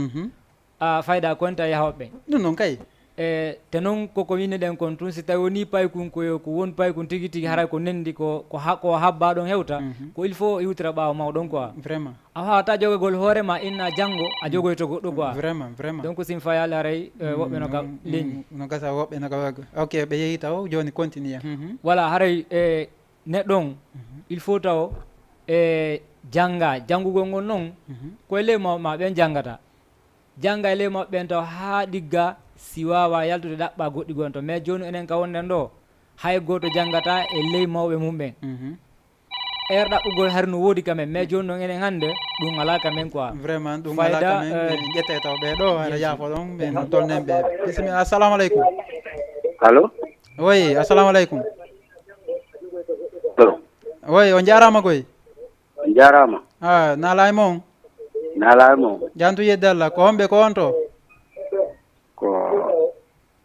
fayda konta yahoɓe ɗum noon kay te noon koko winneɗen kon tun si tawi woni paykun ko won paykun tigi tigi haray ko nendi ko habba ɗon hewta ko il faut iwtira ɓawa mawɗon quoi vraiment a wawata jogogol hoorema inna janggo a jogoyto goɗɗo quoi vraiment donc sin fayali haray woɓɓe no ka leñi no gasa woɓɓe no ka ok ɓe yeehi taw joni continue voilà haray neɗɗon il faut taw janngugol ngol noon koye ley ma ɓen janggata jangga e ley maɓɓen taw ha ɗigga si wawa yaltude ɗaɓɓa goɗɗi gon to mais joni enen ka wonnen ɗo hay goto janggata e ley mawɓe mumɓen ɗaɓɓugol hari no woodi kamen mais joni noon enen hannde ɗum ala kamen quoi vraiment ɗum ala kamen ƴette taw ɓe ɗo aɗa yaafo ɗon ɓe no tolnen ɓe bisimilla assalamu aleykum. Allo oui assalamu aleykum. Oui on jarama koye. On jarama. Nala e mon. Jantu yedde Allah ko homɓe ko on to. Ko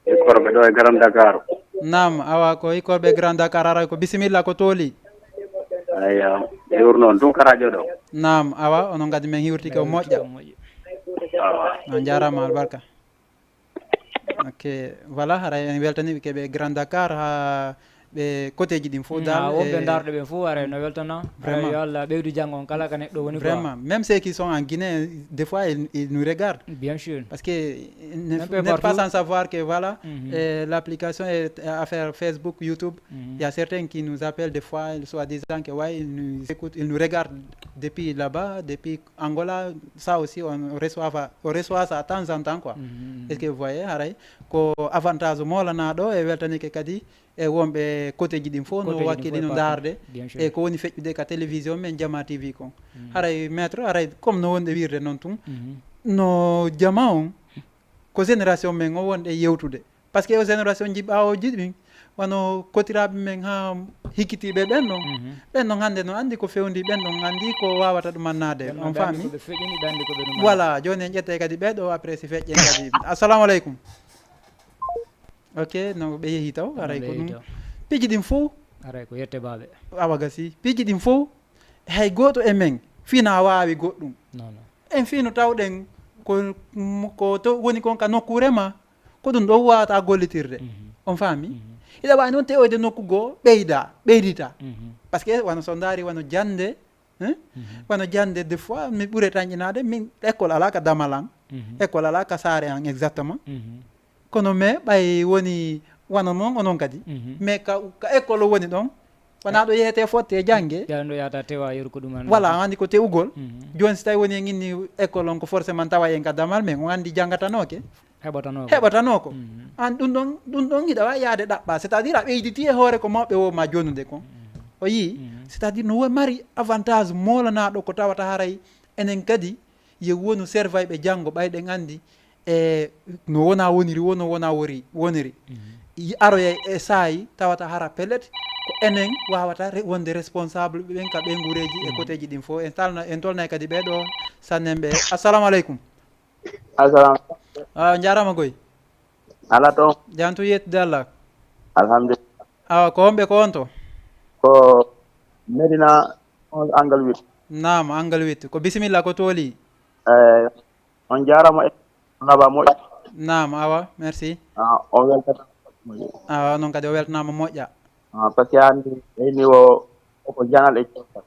ikkorɓe ɗo e Grand Dakar. Naam awa ko ikkorɓe Grand Dakar aray ko bisimilla ko tooli. Hiwru noon ɗum ka radio ɗo. Naam awa onon kadi min hiwrti ko moƴƴa. On jarama albarka. Ok voilà haray en weltaniɓe keɓe Grand Dakar ha ɓe côté ji ɗin fof dal woɓɓe darɗe ɓe fof aray no weltana yo Allah ɓeydu janggo on kala ka neɗɗo woni vraiment même ceux qui sont en Guinée des fois ils nous regardent bien sûr parce que n'êtes pas sans savoir que voilà l'application est à faire Facebook, YouTube. Il y a certains qui nous appellent des fois soi-disant que ouais ils nous écoutent, ils nous regardent depuis là-bas, depuis Angola. Ça aussi on reçoit ça de temps en temps quoi. Est-ce que vous voyez haray ko avantage molana ɗo e weltanike kadi e wonɓe côté ji ɗin fof no wakkili no darde e ko woni feƴƴude ka télévision men Jama TV kon haray maître haray comme no wonde wirde noon tun no jama on ko génération men o wonɗe yewtude par ce que o génération ji ɓawoji ɗin wano kotiraɓe men ha hikkitiɓe ɓen ɗon hannde no andi ko fewndi ɓen ɗon andi ko wawata ɗumannade on faami voilà joni en ƴette kadi ɓeɗo après si feƴƴen kadi assalamu aleykum. Ok no ɓe yeehi taw aray ko ɗum piiji ɗin fof aray ko yette baɓe awa gasi piiji ɗin fof hay goto e men fina wawi goɗɗum en fino tawɗen ko to woni kon ka nokkure ma ko ɗum ɗo wawata gollitirde on faami ina wawi noon tewoyde nokku goo ɓeydita par ce que wano so daari wano jande wano jande des fois mi ɓuure tañƴinade min école ala ka damalan école ala ka saare an exactement kono mais ɓay woni wana noon onon kadi mais ka école woni ɗon wona ɗo yeyete fotte jangge jando yata tewa yeru ko ɗum voilà andi ko tewugol joni so tawi woni en inni école on ko forcément tawa en ka damal mais on andi jangatanoke heɓatanoko an ɗum ɗon hiɗa wawi yaade ɗaɓɓa c'est à dire a ɓeyditi e hoore ko mawɓe woma jonude kon o yii c'est à dire no mari avantage molanaɗo ko tawata haray enen kadi yo wonu servay ɓe janggo ɓayɗen andi e no wona woniri wono wona woniri aroya e saayi tawata hara pellet ko enen wawata wonde responsable ɓen ka ɓe guureji e côté ji ɗin fo en tolnay kadi ɓeɗo sannen ɓe assalamu aleykum jarama goy ala to jantu yettude Allah alhamdulillah awa ko homɓe ko on to ko Medina Angle 8 nam Angle 8 ko bisimilla ko tooli on jarama naba moƴƴa nam awa merci on weltata awa noon kadi o weltanama moƴƴa par ce que andi ɓeyni ko janal e costal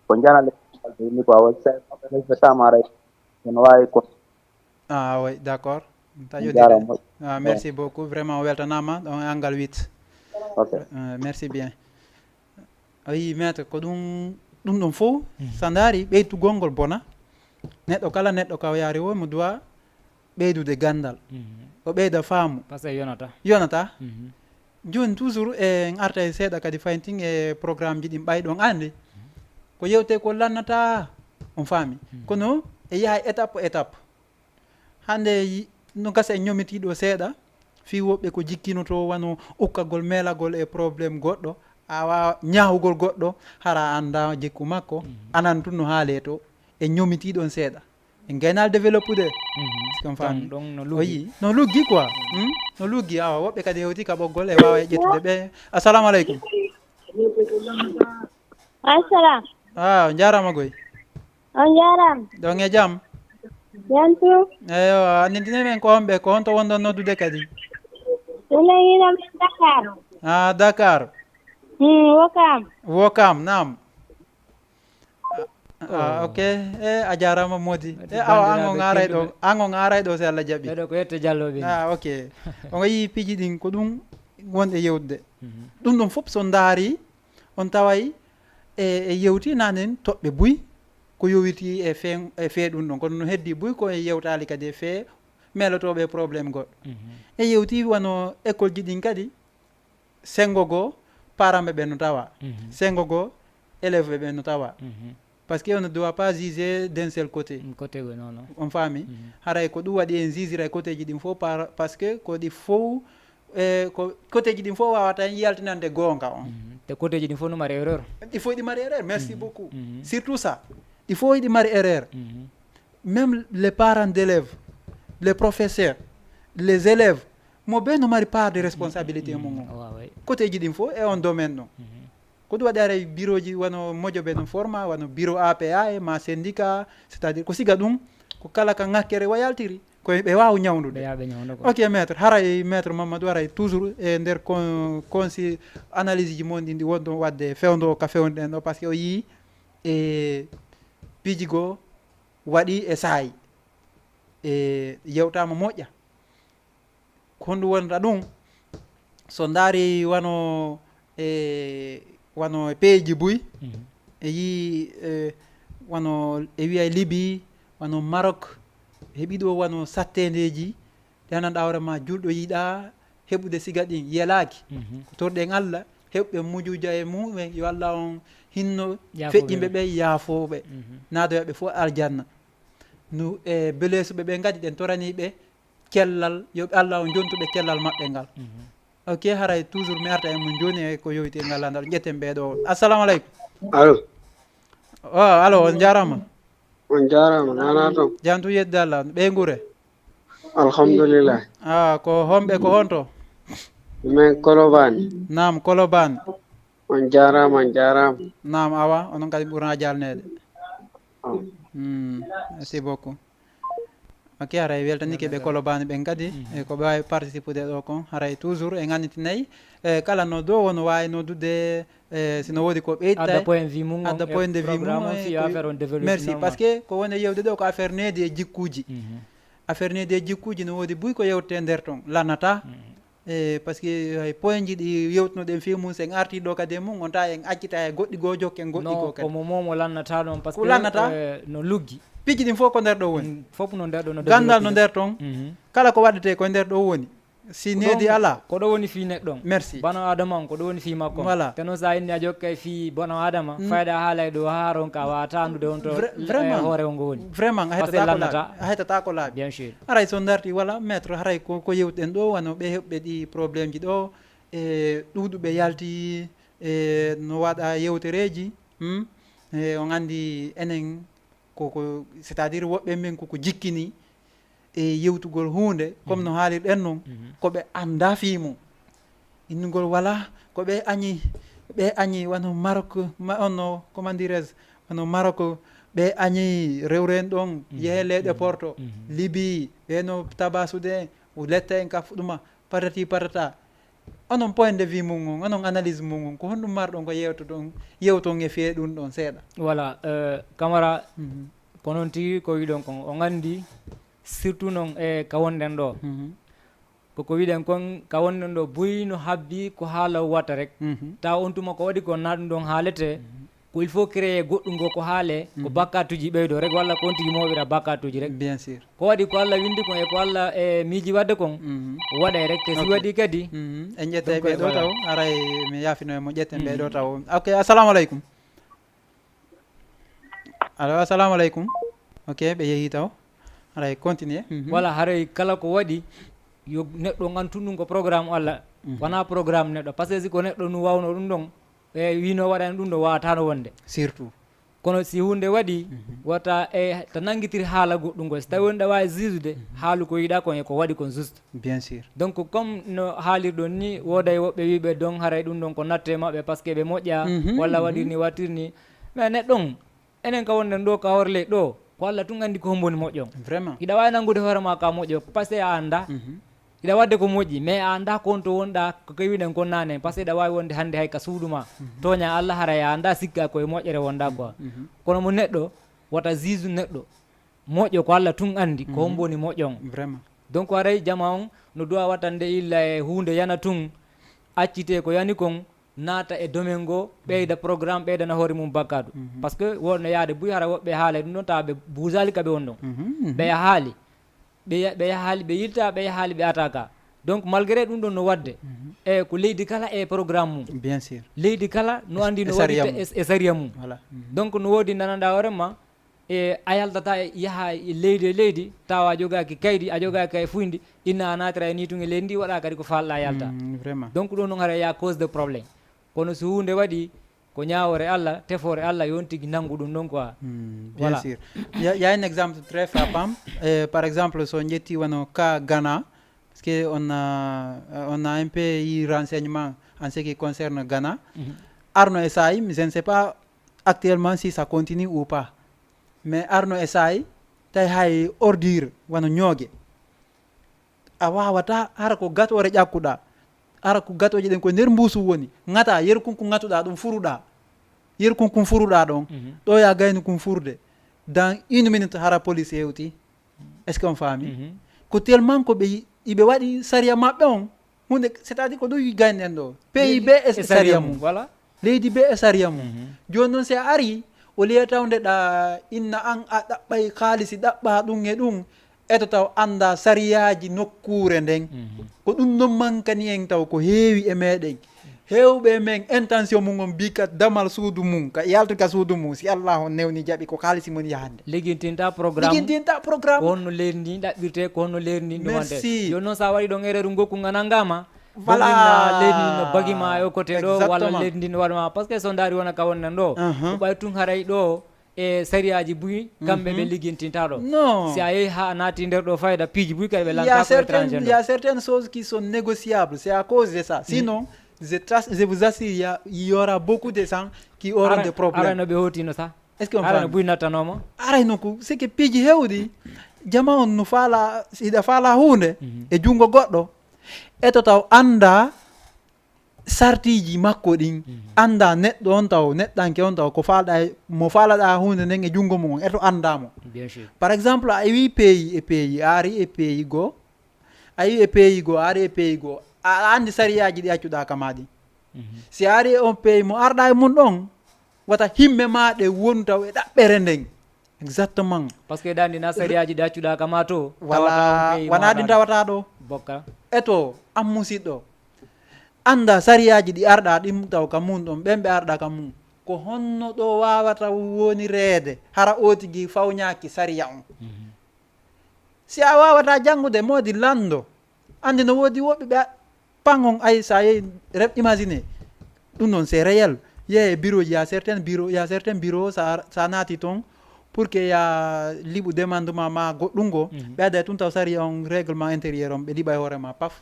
ko janal e costal ɓeyni ko awa ɓe tamara ene wawi ko oui d'accord merci beaucoup vraiment o weltanama ɗon Angle 8 merci bien o yi maître ko ɗum ɗon fof sa daari ɓeytugol ngol bona neɗɗo kala neɗɗo ka o yaari o mo doit ɓeydude gandal o ɓeyda faamu par ce que yonata joni toujours en arta e seeɗa kadi fayntin e programme ji ɗin ɓayɗon andi ko yewte ko lannata on faami kono e yaha étape hande no gasa en ñomitiɗo seeɗa fi woɓɓe ko jikkinoto wano ukkagol melagol e probléme goɗɗo a wawa ñahugol goɗɗo hara anda jikku makko anan tun no haale to e ñomitiɗon seeɗa en gaynal développude sikon faami o yi no luggi quoi no luggi awa woɓɓe kadi hewti ka ɓoggol e wawa e ƴettude ɓe assalamu aleykum assalam jarama goy on jarama ɗon e jaam yantu eyo andintine men ko homɓe ko honto wonɗon noddude kadi ɗumen yiɗamen Dakar Dakar Wokam nam ok a jarama Mody awa ango ngaray ɗo so Allah jaaɓi ɓeɗo ko yette jalloɓe ok on yi piiji ɗin ko ɗum wonɗe yewtude ɗum ɗon fof so daari on taway e yewti nanen toɓɓe buy ko yowiti e fee ɗum ɗon kono no heddi buy ko yewtali kadi e fee melotoɓe probléme goɗɗo e yewti wano école ji ɗin kadi sengo goo parent ɓe no tawa sengo goo élève ɓe no tawa par ce que on ne doit pas juger d'un seul côté on faami haray ko ɗum waɗi en jugera e côté ji ɗin fof par ce que ko ɗi fof ko côté ji ɗin fof wawata yaltinande gonga on te côté ji ɗin fof no mari erreur il faut ɗi mari erreur merci beaucoup surtout ça il faut ɗi mari erreur même les parents d'élèves les professeurs les élèves mo ɓe no mari part de responsabilité mum côté ji ɗin fof e on domaine ɗon ko ɗum waɗi ara bureau ji wano moƴoɓe no forma wano bureau APA e ma syndicat c'est à dire ko siga ɗum ko kala ka ŋakkere wayaltiri koɓe wawa ñawdude ok maître haray maître Mamadou haray toujours e nder consi analyse ji mon ɗi wonɗon wadde fewdo ka fewnuɗen ɗo par ce que o yii e piiji goo waɗi e saayi e yewtama moƴƴa ko honɗum wonta ɗum so daari wano peeji buy e yii wano e wiya Libye wano Maroc heɓi ɗo wano sattedeji ɗe andanɗa hoorema julɗo yiiɗa heɓude siga ɗin yelaki ko torɗen Allah heɓɓe mujuja e mumen yo Allah on hinno feƴƴimɓe ɓe yaafoɓe naadoyaɓe fof aljanna no e belesuɓe ɓe gadi ɗen toraniɓe cellal yo Allah on jontuɓe cellal maɓɓe ngal ok haray toujours mi arta e mo joni e ko yowiti e ngallandal ƴetten ɓeɗo assalamu aleykum allo on jarama nana toon jantu yedde Allah ɓe guure alhamdulillah ko homɓe ko honto min Kolobane nam Kolobane on jarama nam awa onon kadi ɓurna jalnede merci beaucoup ok haray weltanike ɓe Kolobane ɓen kadi e ko ɓe wawi participude ɗo kon haray toujours e ganditinayi kala no do wono wawi noddude sino woodi ko ɓeyta adda point de vue mum merci par ce que ko woni yewde ɗo ko affaire needi e jikkuji affaire needi e jikkuji no woodi buy ko yewtete nder ton lannata parce que hay point ji ɗi yewtunoɗen fi mum sen arti ɗo kadi mum on ta en accita e goɗɗi goo jokken goɗɗi goo kadi komo momo lannata ɗon par ce que lannata no luggi piji ɗin fof ko nder ɗo woni fof no nder ɗo no gandal no nder toon kala ko waɗete ko nder ɗo woni si needi ala ko ɗo woni fi neɗɗon merci bano adama on ko ɗo woni fi makko voilà te noon sa inni a jokkay fi bono adama fayda haalay ɗo haaron ka wawata andude on to hoore o ngo woni vraiment a hettata ko laaɓi bien sûr haray so darti voilà maître haray ko yewtuɗen ɗo wano ɓe heɓɓe ɗi probléme ji ɗo e ɗuɗuɓe yalti e no waɗa yewtereji on andi enen koko c'est à dire woɓɓe men koko jikkini e yewtugol hunde comme no haalirɗen noon koɓe anda fiimum innugol wala ko ɓe añi wano Maroc onno comment dirais wano Maroc ɓe añi rewren ɗon yehe leyɗe porto Libye ɓeno tabasude letta en ka fuɗɗuma patati patata onon point de vue mum on onon analyse mum on ko honɗum marɗon ko yewton e fiye ɗum ɗon seeɗa voilà Camara ko noon tigi ko wiɗon kon o gandi surtout noon e ka wonɗen ɗo koko wiɗen kon ka wonɗen ɗo boyi no habbi ko haala watta rek taw on tuma ko waɗi ko naɗum ɗon haalete ko il faut créer goɗɗum ngo ko haale ko bakkatuji ɓeydo rek walla ko on tigi moɓira bakkatuji rek bien sûr ko waɗi ko Allah windi kon e ko Allah e miiji wadde kon waɗay rek te si waɗi kadi en ƴette ɓeɗo taw aray mi yafino e mo ƴetten ɓeɗo taw ok assalamu aleykum allo assalamu aleykum ok ɓe yeehi taw aray continuer voilà haray kala ko waɗi yo neɗɗo gantu ɗum ko programme Allah wona programme neɗɗo par ce que si ko neɗɗo nu wawno ɗum ɗon e wino waɗani ɗum ɗo wawatano wonde surtout kono si hunde waɗi wata e to nanguitiri haala goɗɗum ngo so tawi wonɗa wawi jusude haalu ko yiɗa kon e ko waɗi kon juste bien sûr donc comme no haalirɗon ni wooday woɓɓe wiɓe don haray ɗum ɗon ko natte mabɓe par ce que ɓe moƴƴa walla waɗirni wattirni mais neɗɗon enen ka wonɗen ɗo ka horle ɗo ko Allah tun andi ko homboni moƴƴon vraiment iɗa wawi nangude hoorema ka moƴƴo par ce que a anda iɗa wadde ko moƴƴi mais a anda kon to wonɗa ko wiɗen kon nane par ce que iɗa wawi wonde hannde hay ka suuduma toña Allah haray a anda sikka koye moƴƴere wonda quoi kono mo neɗɗo wata juge neɗɗo moƴƴo ko Allah tun andi ko homboni moƴƴon vraiment donc haray jama on no duwa wattande illa e hunde yana tun accite ko yani kon naata e domaine ngo ɓeyda programme ɓeydana hoore mum bakkadu par ce que wonno yaade buy hara woɓɓe haala ɗum ɗon tawa ɓe buusali kaɓe won ɗon ɓe haali ɓe haali ɓe yilta ɓe haali ɓe ataka donc malgré ɗum ɗon no wadde e ko leydi kala e programme mum bien sûr leydi kala no andi no waɗi e saria mum voilà donc no woodi nananda hoorema e a yaltata yaaha leydi e leydi tawa a jogaki kaydi a jogaki e fuyndi inna a natira e ni tun e leydi ndi waɗa kadi ko falɗa yalta vraiment donc ɗum noon hara ya cause de probléme kono so hunde waɗi ko ñawore Allah tefore Allah yon tigui nangu ɗum ɗon quoi bien sûr il y a un exemple très frappant par exemple so jetti wano ka Ghana parce que on a un peu eu renseignement en ce qui concerne Ghana Arno Essay je ne sais pas actuellement si ça continue ou pas mais Arno Essay tay hay ordure wano ñoogue a wawata hara ko gatore ƴakkuɗa ara ko gatoje ɗen ko nder mbuusu woni ngata yeru kum ko ngatuɗa ɗum furuɗa yeru kum kum furuɗa ɗon ɗo ya gayni kum furde dans 1 minute hara police hewti est ce que on faami ko tellement ko ɓe iɓe waɗi saria maɓɓe on hunde c'est à dire ko ɗo gayni en ɗo pays be e saria mum voilà leydi be e saria mum joni noon se ari o liya tawde ɗa inna an a ɗaɓɓay haalisi ɗaɓɓa ɗum e ɗum eto taw anda sariyaji nokkure nden ko ɗum non mankani en taw ko heewi e meɗen hewɓe men intention mum on mbi kat damal suudu mum ka yaltu ka suudu mum si Allah on newni jaɓi ko haalisi mon yahande liggintinta programme honno leydi ndi ɗaɓɓirte ko honno leydi ndi ɗumante joni noon sa waɗi ɗon erreur ngokku ganangama voilà leydi ndi no bagima e côté ɗo walla leydi ndi no waɗama par ce que so daari wona ka wonnen ɗo ko ɓay tun haray ɗo e sariyaji buyi kamɓe ɓe liggintinta ɗo si a yeehi ha naati nder ɗo fayda piiji buyi kadi ɓe lanta ko étranger il y a certaines choses qui sont négociables c'est à cause de ça sinon je vous assure il y aura beaucoup de gens qui auront des problèmes arano ɓe hotino sa est ce que on arano buyi nattanoma arayno ko c'est que piiji hewɗi jama on no faala iɗa faala hunde e junngo goɗɗo eto taw anda sartiji makko ɗin anda neɗɗo on taw neɗɗanke on taw ko falɗa mo falaɗa hunde nden e junngo mum eto andamo par exemple a wi pays e pays a ari e pays goo a wi e pays goo a ari e pays goo a andi sariyaji ɗi accuɗa ka maɗi si ari on pays mo arɗa e mum ɗon wata himme ma ɗe wontaw e ɗaɓɓere nden exactement par ce que ɗandi na sariyaji ɗi accuɗa ka ma to wala wona ɗi tawata ɗo bokka eto am musidɗo anda sariyaji ɗi arɗa ɗim taw ka mum ɗon ɓen ɓe arɗa ka mum ko honno ɗo wawata woni reede hara otigui fawñaki sariya on si a wawata janngude modi lando andi no woodi woɓɓe ɓe pangon ay sa yehi imagine ɗum noon c'est réel yehe bureau ji ya certain bureau sa naati toon pour que ya liɓu demandement ma goɗɗum go ɓe adda tun taw sariya on règlement intérieur on ɓe liɓa e hoorema paf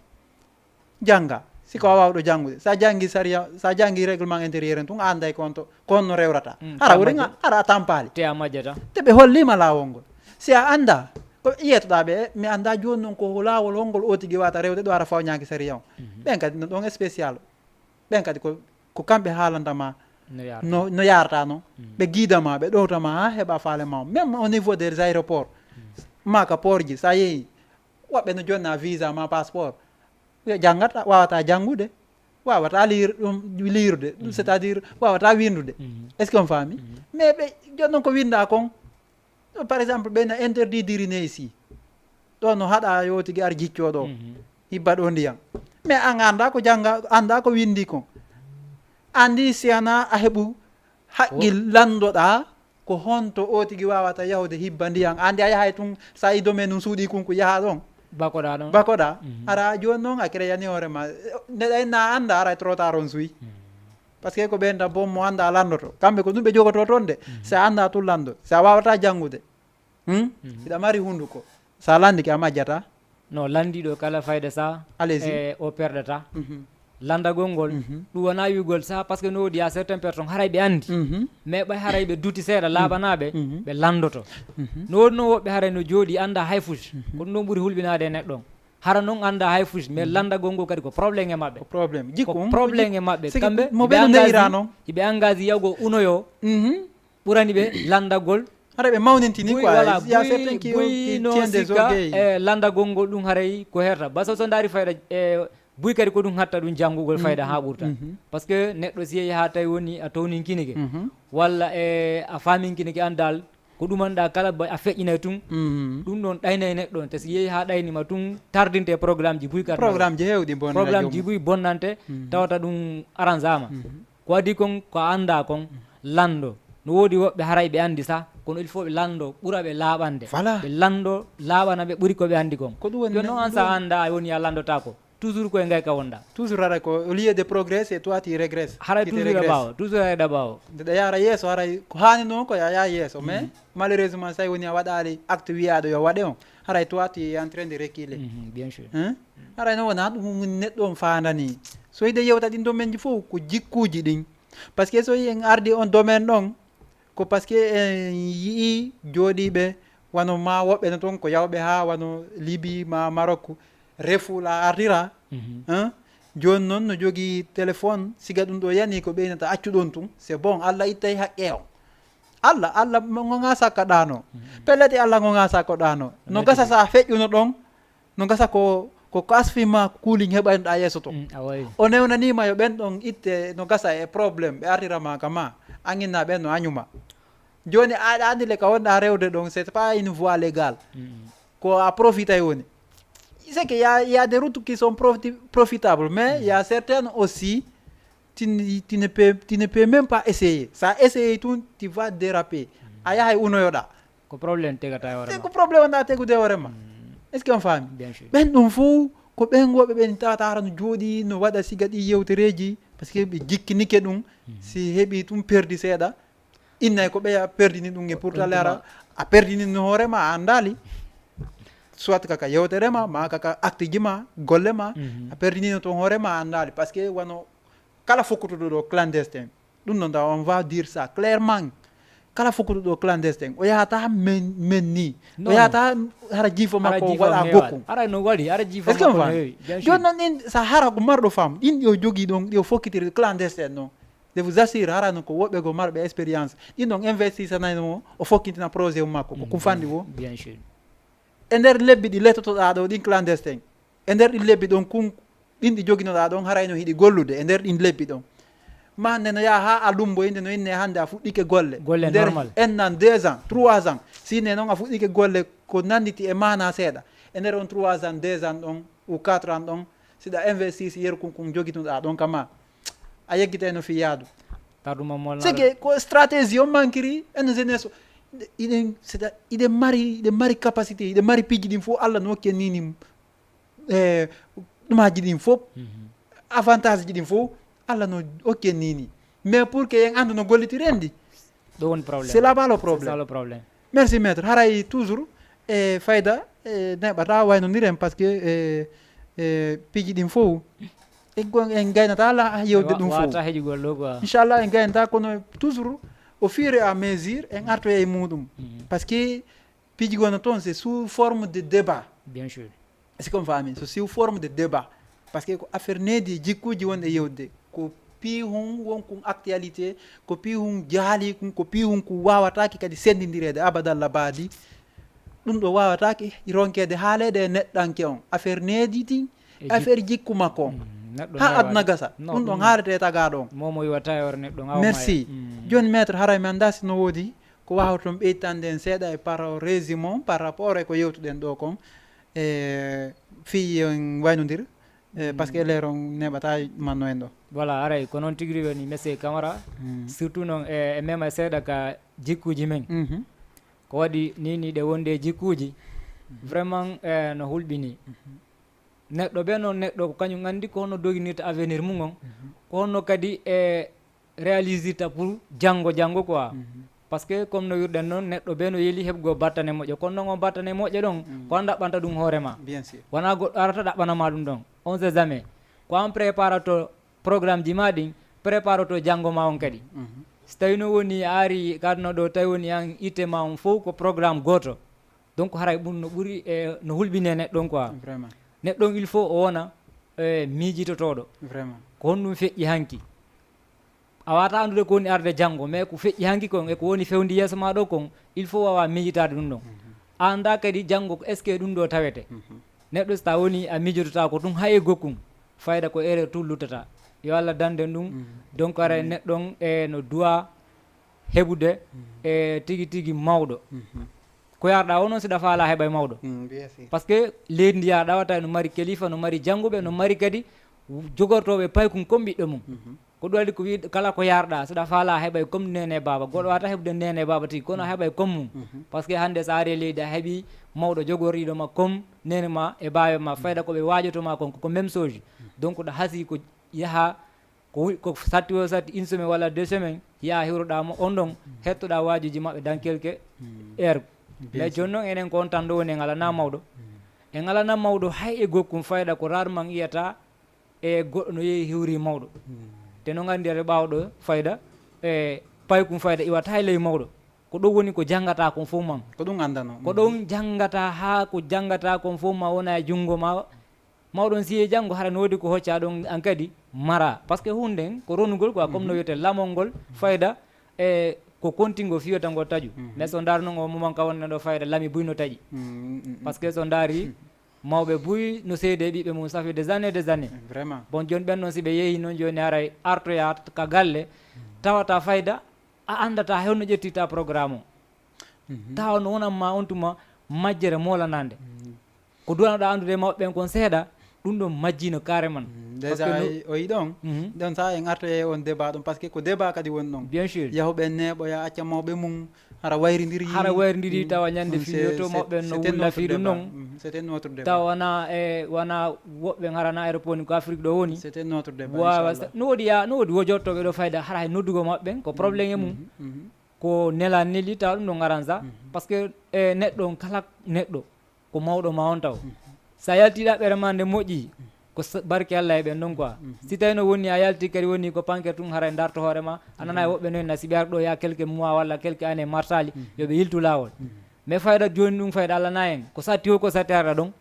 jangga siko a wawɗo janngude sa janggi sariya sa janggi règlement intérieur en tun a anda e konto ko honno rewrata hara wuringa hara a tampali te a majjata te ɓe hollima lawol ngol si a anda ko yiyetoɗa ɓe mi anda joni noon ko lawol holngol otigui wata rewde ɗo ara fawñaki sariya on ɓen kadi no ɗon spécial ɓen kadi ko kamɓe haalandama no yarata noon ɓe guidama ɓe ɗowtama ha heeɓa faalema o même au niveau des aéroports maka port ji sa yeehi woɓɓe no jonna visa ma passeport janggata wawata janngude wawata lirude c'est à dire wawata windude est ce que on faami mais ɓe joni noon ko winda kon par exemple ɓeyna interdit d'uriner ici ɗo no haɗa yo tigui ar jicco ɗo hibba ɗo ndiyam mais an anda ko jangga anda ko windi kon andi siyana a heɓu haqqil landoɗa ko honto o tigui wawata yahude hibba ndiyam andi a yahay tun sa yi domaine num suuɗi kunko yaha ɗon bakoɗa ara joni noon a créani hoorema neɗa na anda ara trop tard on suuyi par ce que ko ɓen tan bon mo anda landoto kamɓe ko ɗum ɓe jogoto toon de sa anda tun lando sa wawata janngude iɗa mari hunduko sa landiki a majjata non landiɗo kala fayda sa allez-y o perdata landagol ngol ɗum wona wigol sa par ce que no woodi ya certain personne haray ɓe andi mais ɓay haray ɓe duuti seeɗa laaɓanaɓe ɓe landoto no woodi no woɓɓe haray no jooɗi anda hay fush ko ɗum ɗon ɓuuri hulɓinade e neɗɗo hara noon anda hay fush mais landagol ngol kadi ko probléme e maɓɓe ko probléme e maɓɓe kamɓe hiɓe engage yawgo unoyo ɓurani ɓe landagol haray ɓe mawnintini voilà buy no sikka e landagol ngol ɗum haray ko herta basa so daari fayɗa e buy kadi ko ɗum hatta ɗum janngugol fayda ha ɓurta par ce que neɗɗo si yeehi ha tawi woni a towninkinike walla e a faminkinike andal ko ɗumanɗa kala a feƴƴinay tun ɗum ɗon ɗaynay neɗɗo te si yeehi ha ɗaynima tun tardinte programme ji buy programme ji hewɗi programme ji buy bonnante tawata ɗum arrangama ko adi kon ko anda kon lando no woodi woɓɓe haray ɓe andi sa kono il faut ɓe lando ɓura ɓe laaɓande ɓe lando laaɓana ɓe ɓuuri koɓe andi kon joni noon an sa anda a woni a landotako toujours koye ngay ka wonɗa toujours haɗa ko au lieu de progresse et toi tu régresse haray toujours hayɗa ɓaawo ndeɗa yaara yesso haray ko hani noon ko ya yesso mais malheureusement sa woni a waɗali acte wiyaɗo yo waɗe on haray toi tu es en train de reculer bien sûr haray noon wona ɗum neɗɗo on fandani so yide yewta ɗin domaine ji fof ko jikkuji ɗin par ce que so yi en ardi on domaine ɗon ko par ce que en yii jooɗiɓe wano ma woɓɓe no toon ko yawɓe ha wano Libye ma Maroc refu la ardira joni noon no jogui téléphone siga ɗum ɗo yani ko ɓeynata accuɗon tun c'est bon Allah ittay haqqe o Allah gonga sakkaɗano pelleti Allah gonga sakkoɗano no gasa sa feƴƴuno ɗon no gasa ko kasfima kuuling heɓaniɗa yesso to o newnanima yo ɓen ɗon itte no gasa e probléme ɓe artirama ka ma anginna ɓen no añuma joni aɗa andi le ka wonɗa rewde ɗon c'est pas une voie légale ko a profitay woni c'est que y a des routes qui sont profitables mais il y a certaines aussi tu ne peux même pas essayer ça essayer tout tu vas déraper a yahay unoyoɗa ko probléme tegata e hoorema ko probléme wonɗa tegude hoorema est ce que on faami ɓen ɗum fo ko ɓen woɓe ɓen tawata hara no jooɗi no waɗa siga ɗi yewtereji par ce que ɓe jikkinike ɗum si heeɓi tum perdi seeɗa innay ko ɓeya perdini ɗum e pourtant ara a perdini no hoorema a andali soit kaka yewtere ma kaka acte ji ma golle ma a perdinino toon hoorema a andali par ce que wano kala fokkutuɗo ɗo clandestin ɗum noon da on va dire ça clairement kala fokkutuɗo clandestin o yahata men ni o yahata hara jiifo makko waɗa gokku ara no waɗi ara jiifo est ce que on faami joni noon ɗin sa hara ko marɗo femme ɗin yo jogui ɗon yo fokkitirde clandestin noon de vous assure harano ko woɓɓe go marɓe expérience ɗin ɗon investisanayno o fokkitina projet makko ko fanɗi wo bien sûr e nder lebbi ɗi lettotoɗa ɗo ɗin clandestin e nder ɗi lebbi ɗon kun ɗin ɗi joginoɗa ɗon harayno hiɗi gollude e nder ɗin lebbi ɗon ma nde no yaha ha alumbo inde no inne hannde a fuɗɗike golle nder ennan 2 ans 3 ans sine noon a fuɗɗike golle ko nanditi e mana seeɗa e nder on 3 ans 2 ans ɗon ou 4 ans ɗon siɗa investisi yeru kon jogituɗa ɗon kama a yeggite no fi yaadu sike ko stratégie o manquiri ene jeunesse iɗen mari capacité iɗen mari pijji ɗin fof Allah no hokki en nini ɗumaji ɗin fof avantage ji ɗin fof Allah no hokki en nini mais pour que en andu no gollitiri en ɗi ɗo woni probléme c'est là-bas le problème merci maître haray toujours e fayda neɓata waynodiren par ce que pijji ɗin fof en gaynata ala yewde ɗum fof inchallah en gaynata kono toujours au fur et à mesure en artoya e muɗum par ce que piji gono toon c'est sous forme de débat bien sûr est ce que on faami so sous forme de débat par ce que ko affaire needi jikkuji wonɗe yewde ko pihum wonko actualité ko pihum jaali kum ko pihum ko wawataki kadi sendidirede abadallah baadi ɗum ɗo wawataki ronkede haalede e neɗɗanke on affaire needi tin affaire jikku makko on ha aduna gasa ɗum ɗon haalete tagaɗo on momo yiwata e wor neɗɗo merci joni maître haray mi anda sino woodi ko wawton ɓeytande en seeɗa e par résumé on par rapport e ko yewtuɗen ɗo kon fi en waynodir par ce que eleer on neɓata manno en ɗo voilà aray ko noon tigui woni monsieur Camara surtout noon e mema seeɗa ka jikkuji men ko waɗi nini ɗe wonde jikkuji vraiment no hulɓini neɗɗo ɓe noon neɗɗo ko kañum andi ko honno doginirta avenir mum on ko honno kadi e réalisirta pour janggo quoi par ce que comme no wirɗen noon neɗɗo ɓe no yeeli heɓgo battane moƴƴo kono noon on battane moƴƴe ɗon ko an ɗaɓɓanta ɗum hoorema wona goɗɗo arata ɗaɓɓanama ɗum ɗon on sait jamais ko an préparato programme ji ma ɗin préparato janggo ma on kadi so tawi no woni a ari kadno ɗo tawi woni an itte ma on fof ko programme goto donc haray ɓum no ɓuuri e no hulɓine neɗɗon quoi neɗɗon il faut o wona miijitotoɗo ko honɗum feƴƴi hanki a wata andude ko woni arde janggo mais ko feƴƴi hanki kon e ko woni fewndi yeeso ma ɗo kon il faut wawa miijitade ɗum ɗon a anda kadi janggo ko est ce que ɗum ɗo tawete neɗɗo so ta woni a miijotota ko ɗum hay gokkum fayda ko erreur tulluttata yo Allah dande ɗum donc ara neɗɗon e no duwa heɓude e tigui tigui mawɗo ko yarɗa o noon siɗa faala heɓa e mawɗo par ce que leydi ndi ya ɗawata no mari kalifa no mari jangguɓe no mari kadi jogortoɓe paykum comme ɓiɗɗo mum ko ɗum waɗi ko wi kala ko yarɗa siɗa faala heɓa comme nene baba goɗɗo wata heɓde nene baba tigui kono heɓa comme mum par ce que hande sa ari e leydi a heeɓi mawɗo jogoriɗoma comme nene ma e bawe ma fayda koɓe wajotoma kon ko même chose donc ɗo haasi ko yaaha ko satti o satti une semaine walla 2 semaines ya hiwroɗamo on ɗon hettoɗa wajuji mabɓe dans quelque heure mais joni noon enen ko on tan ɗo woni en alana mawɗo en alana mawɗo hay e gokkum fayda ko rarement iyata e goɗɗo no yeehi hiwri mawɗo te no gandi ade ɓawɗo fayda e paykum fayda iwata hay ley mawɗo ko ɗo woni ko janggata kon fof man ko ɗum andano ko ɗon janggata ha ko janggata kon fof ma wona e junggo ma mawɗon siye janggo hara no wodi ko hocca ɗon an kadi mara par ce que hunde ko ronugol quoi comme no wiyete lamol ngol fayda e ko kontingo fiyata ngo taju mais so dar noon o moment ka wonne ɗo fayda lami buy no taƴi par ce que so daari mawɓe buy no seede ɓiɓɓe mum ça fait des années vraiment bon joni ɓen noon si ɓe yeehi noon joni haray artoya ka galle tawata fayda a andata hewno ƴettita programme o tawa no wonanma on tuma majjere molanande ko duwanoɗa andude mawɓe ɓen kon seeɗa ɗum ɗon majjino carrément déjà o yi ɗon ɗon sa en artoye on débat ɗum par ce que ko débat kadi woni ɗon bien sûr yahuɓe neeɓoya acca mawɓe mum hara wayridiri tawa ñande fiyoto mawɓe no wulla fi ɗum noon c'était notre débat tawa wona e wona woɓɓe garana aéroport ni ko afrique ɗo woni c'était notre débat wawa no woodi wojottoɓe ɗo fayda hara e noddugo mawɓe ko probléme e mum ko nela neli tawa ɗum ɗo garan sa par ce que e neɗɗo on kala neɗɗo ko mawɗo ma on taw sa yaltiɗa ɓere ma nde moƴƴi ko barke Allah e ɓen ɗon quoi si tawi no woni a yalti kadi woni ko panquet tum hara e darto hoorema a nana e woɓɓe noon na siɓi ar ɗo ya quelques mois walla quelques années martali yoɓe yiltu lawol mais fayda joni ɗum fayda Allah na en ko satti o ko satti harɗa ɗon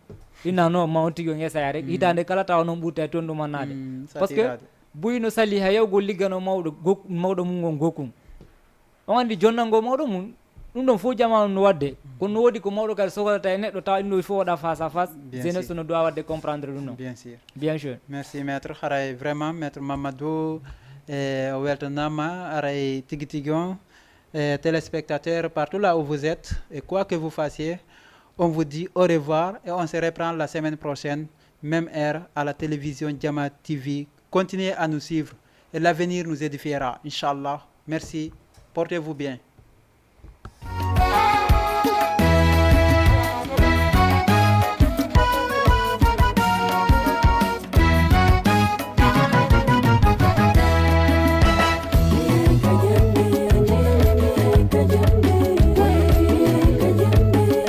inna no ma on tigui o guesa rek hitande kala tawa noon ɓurta e toon ɗum annade par ce que buy no sali ha yawgol liggano mawɗo mum on gokkum on andi jonnango mawɗo mum ɗum ɗon fof jamanu no wadde kono no woodi ko mawɗo kadi sohlata e neɗɗo tawa ɗum ɗo il faut waɗa face à face jeunesse no doit wadde comprendre ɗum noon bien sûr merci maître haray vraiment maître Mamadou o weltanama aray tigi tigi on téléspectateurs partout là où vous êtes et quoi que vous fassiez on vous dit au revoir et on se reprend la semaine prochaine même heure à la télévision Jama TV. Continuez à nous suivre et l'avenir nous édifiera, Inch'Allah. Merci, portez-vous bien.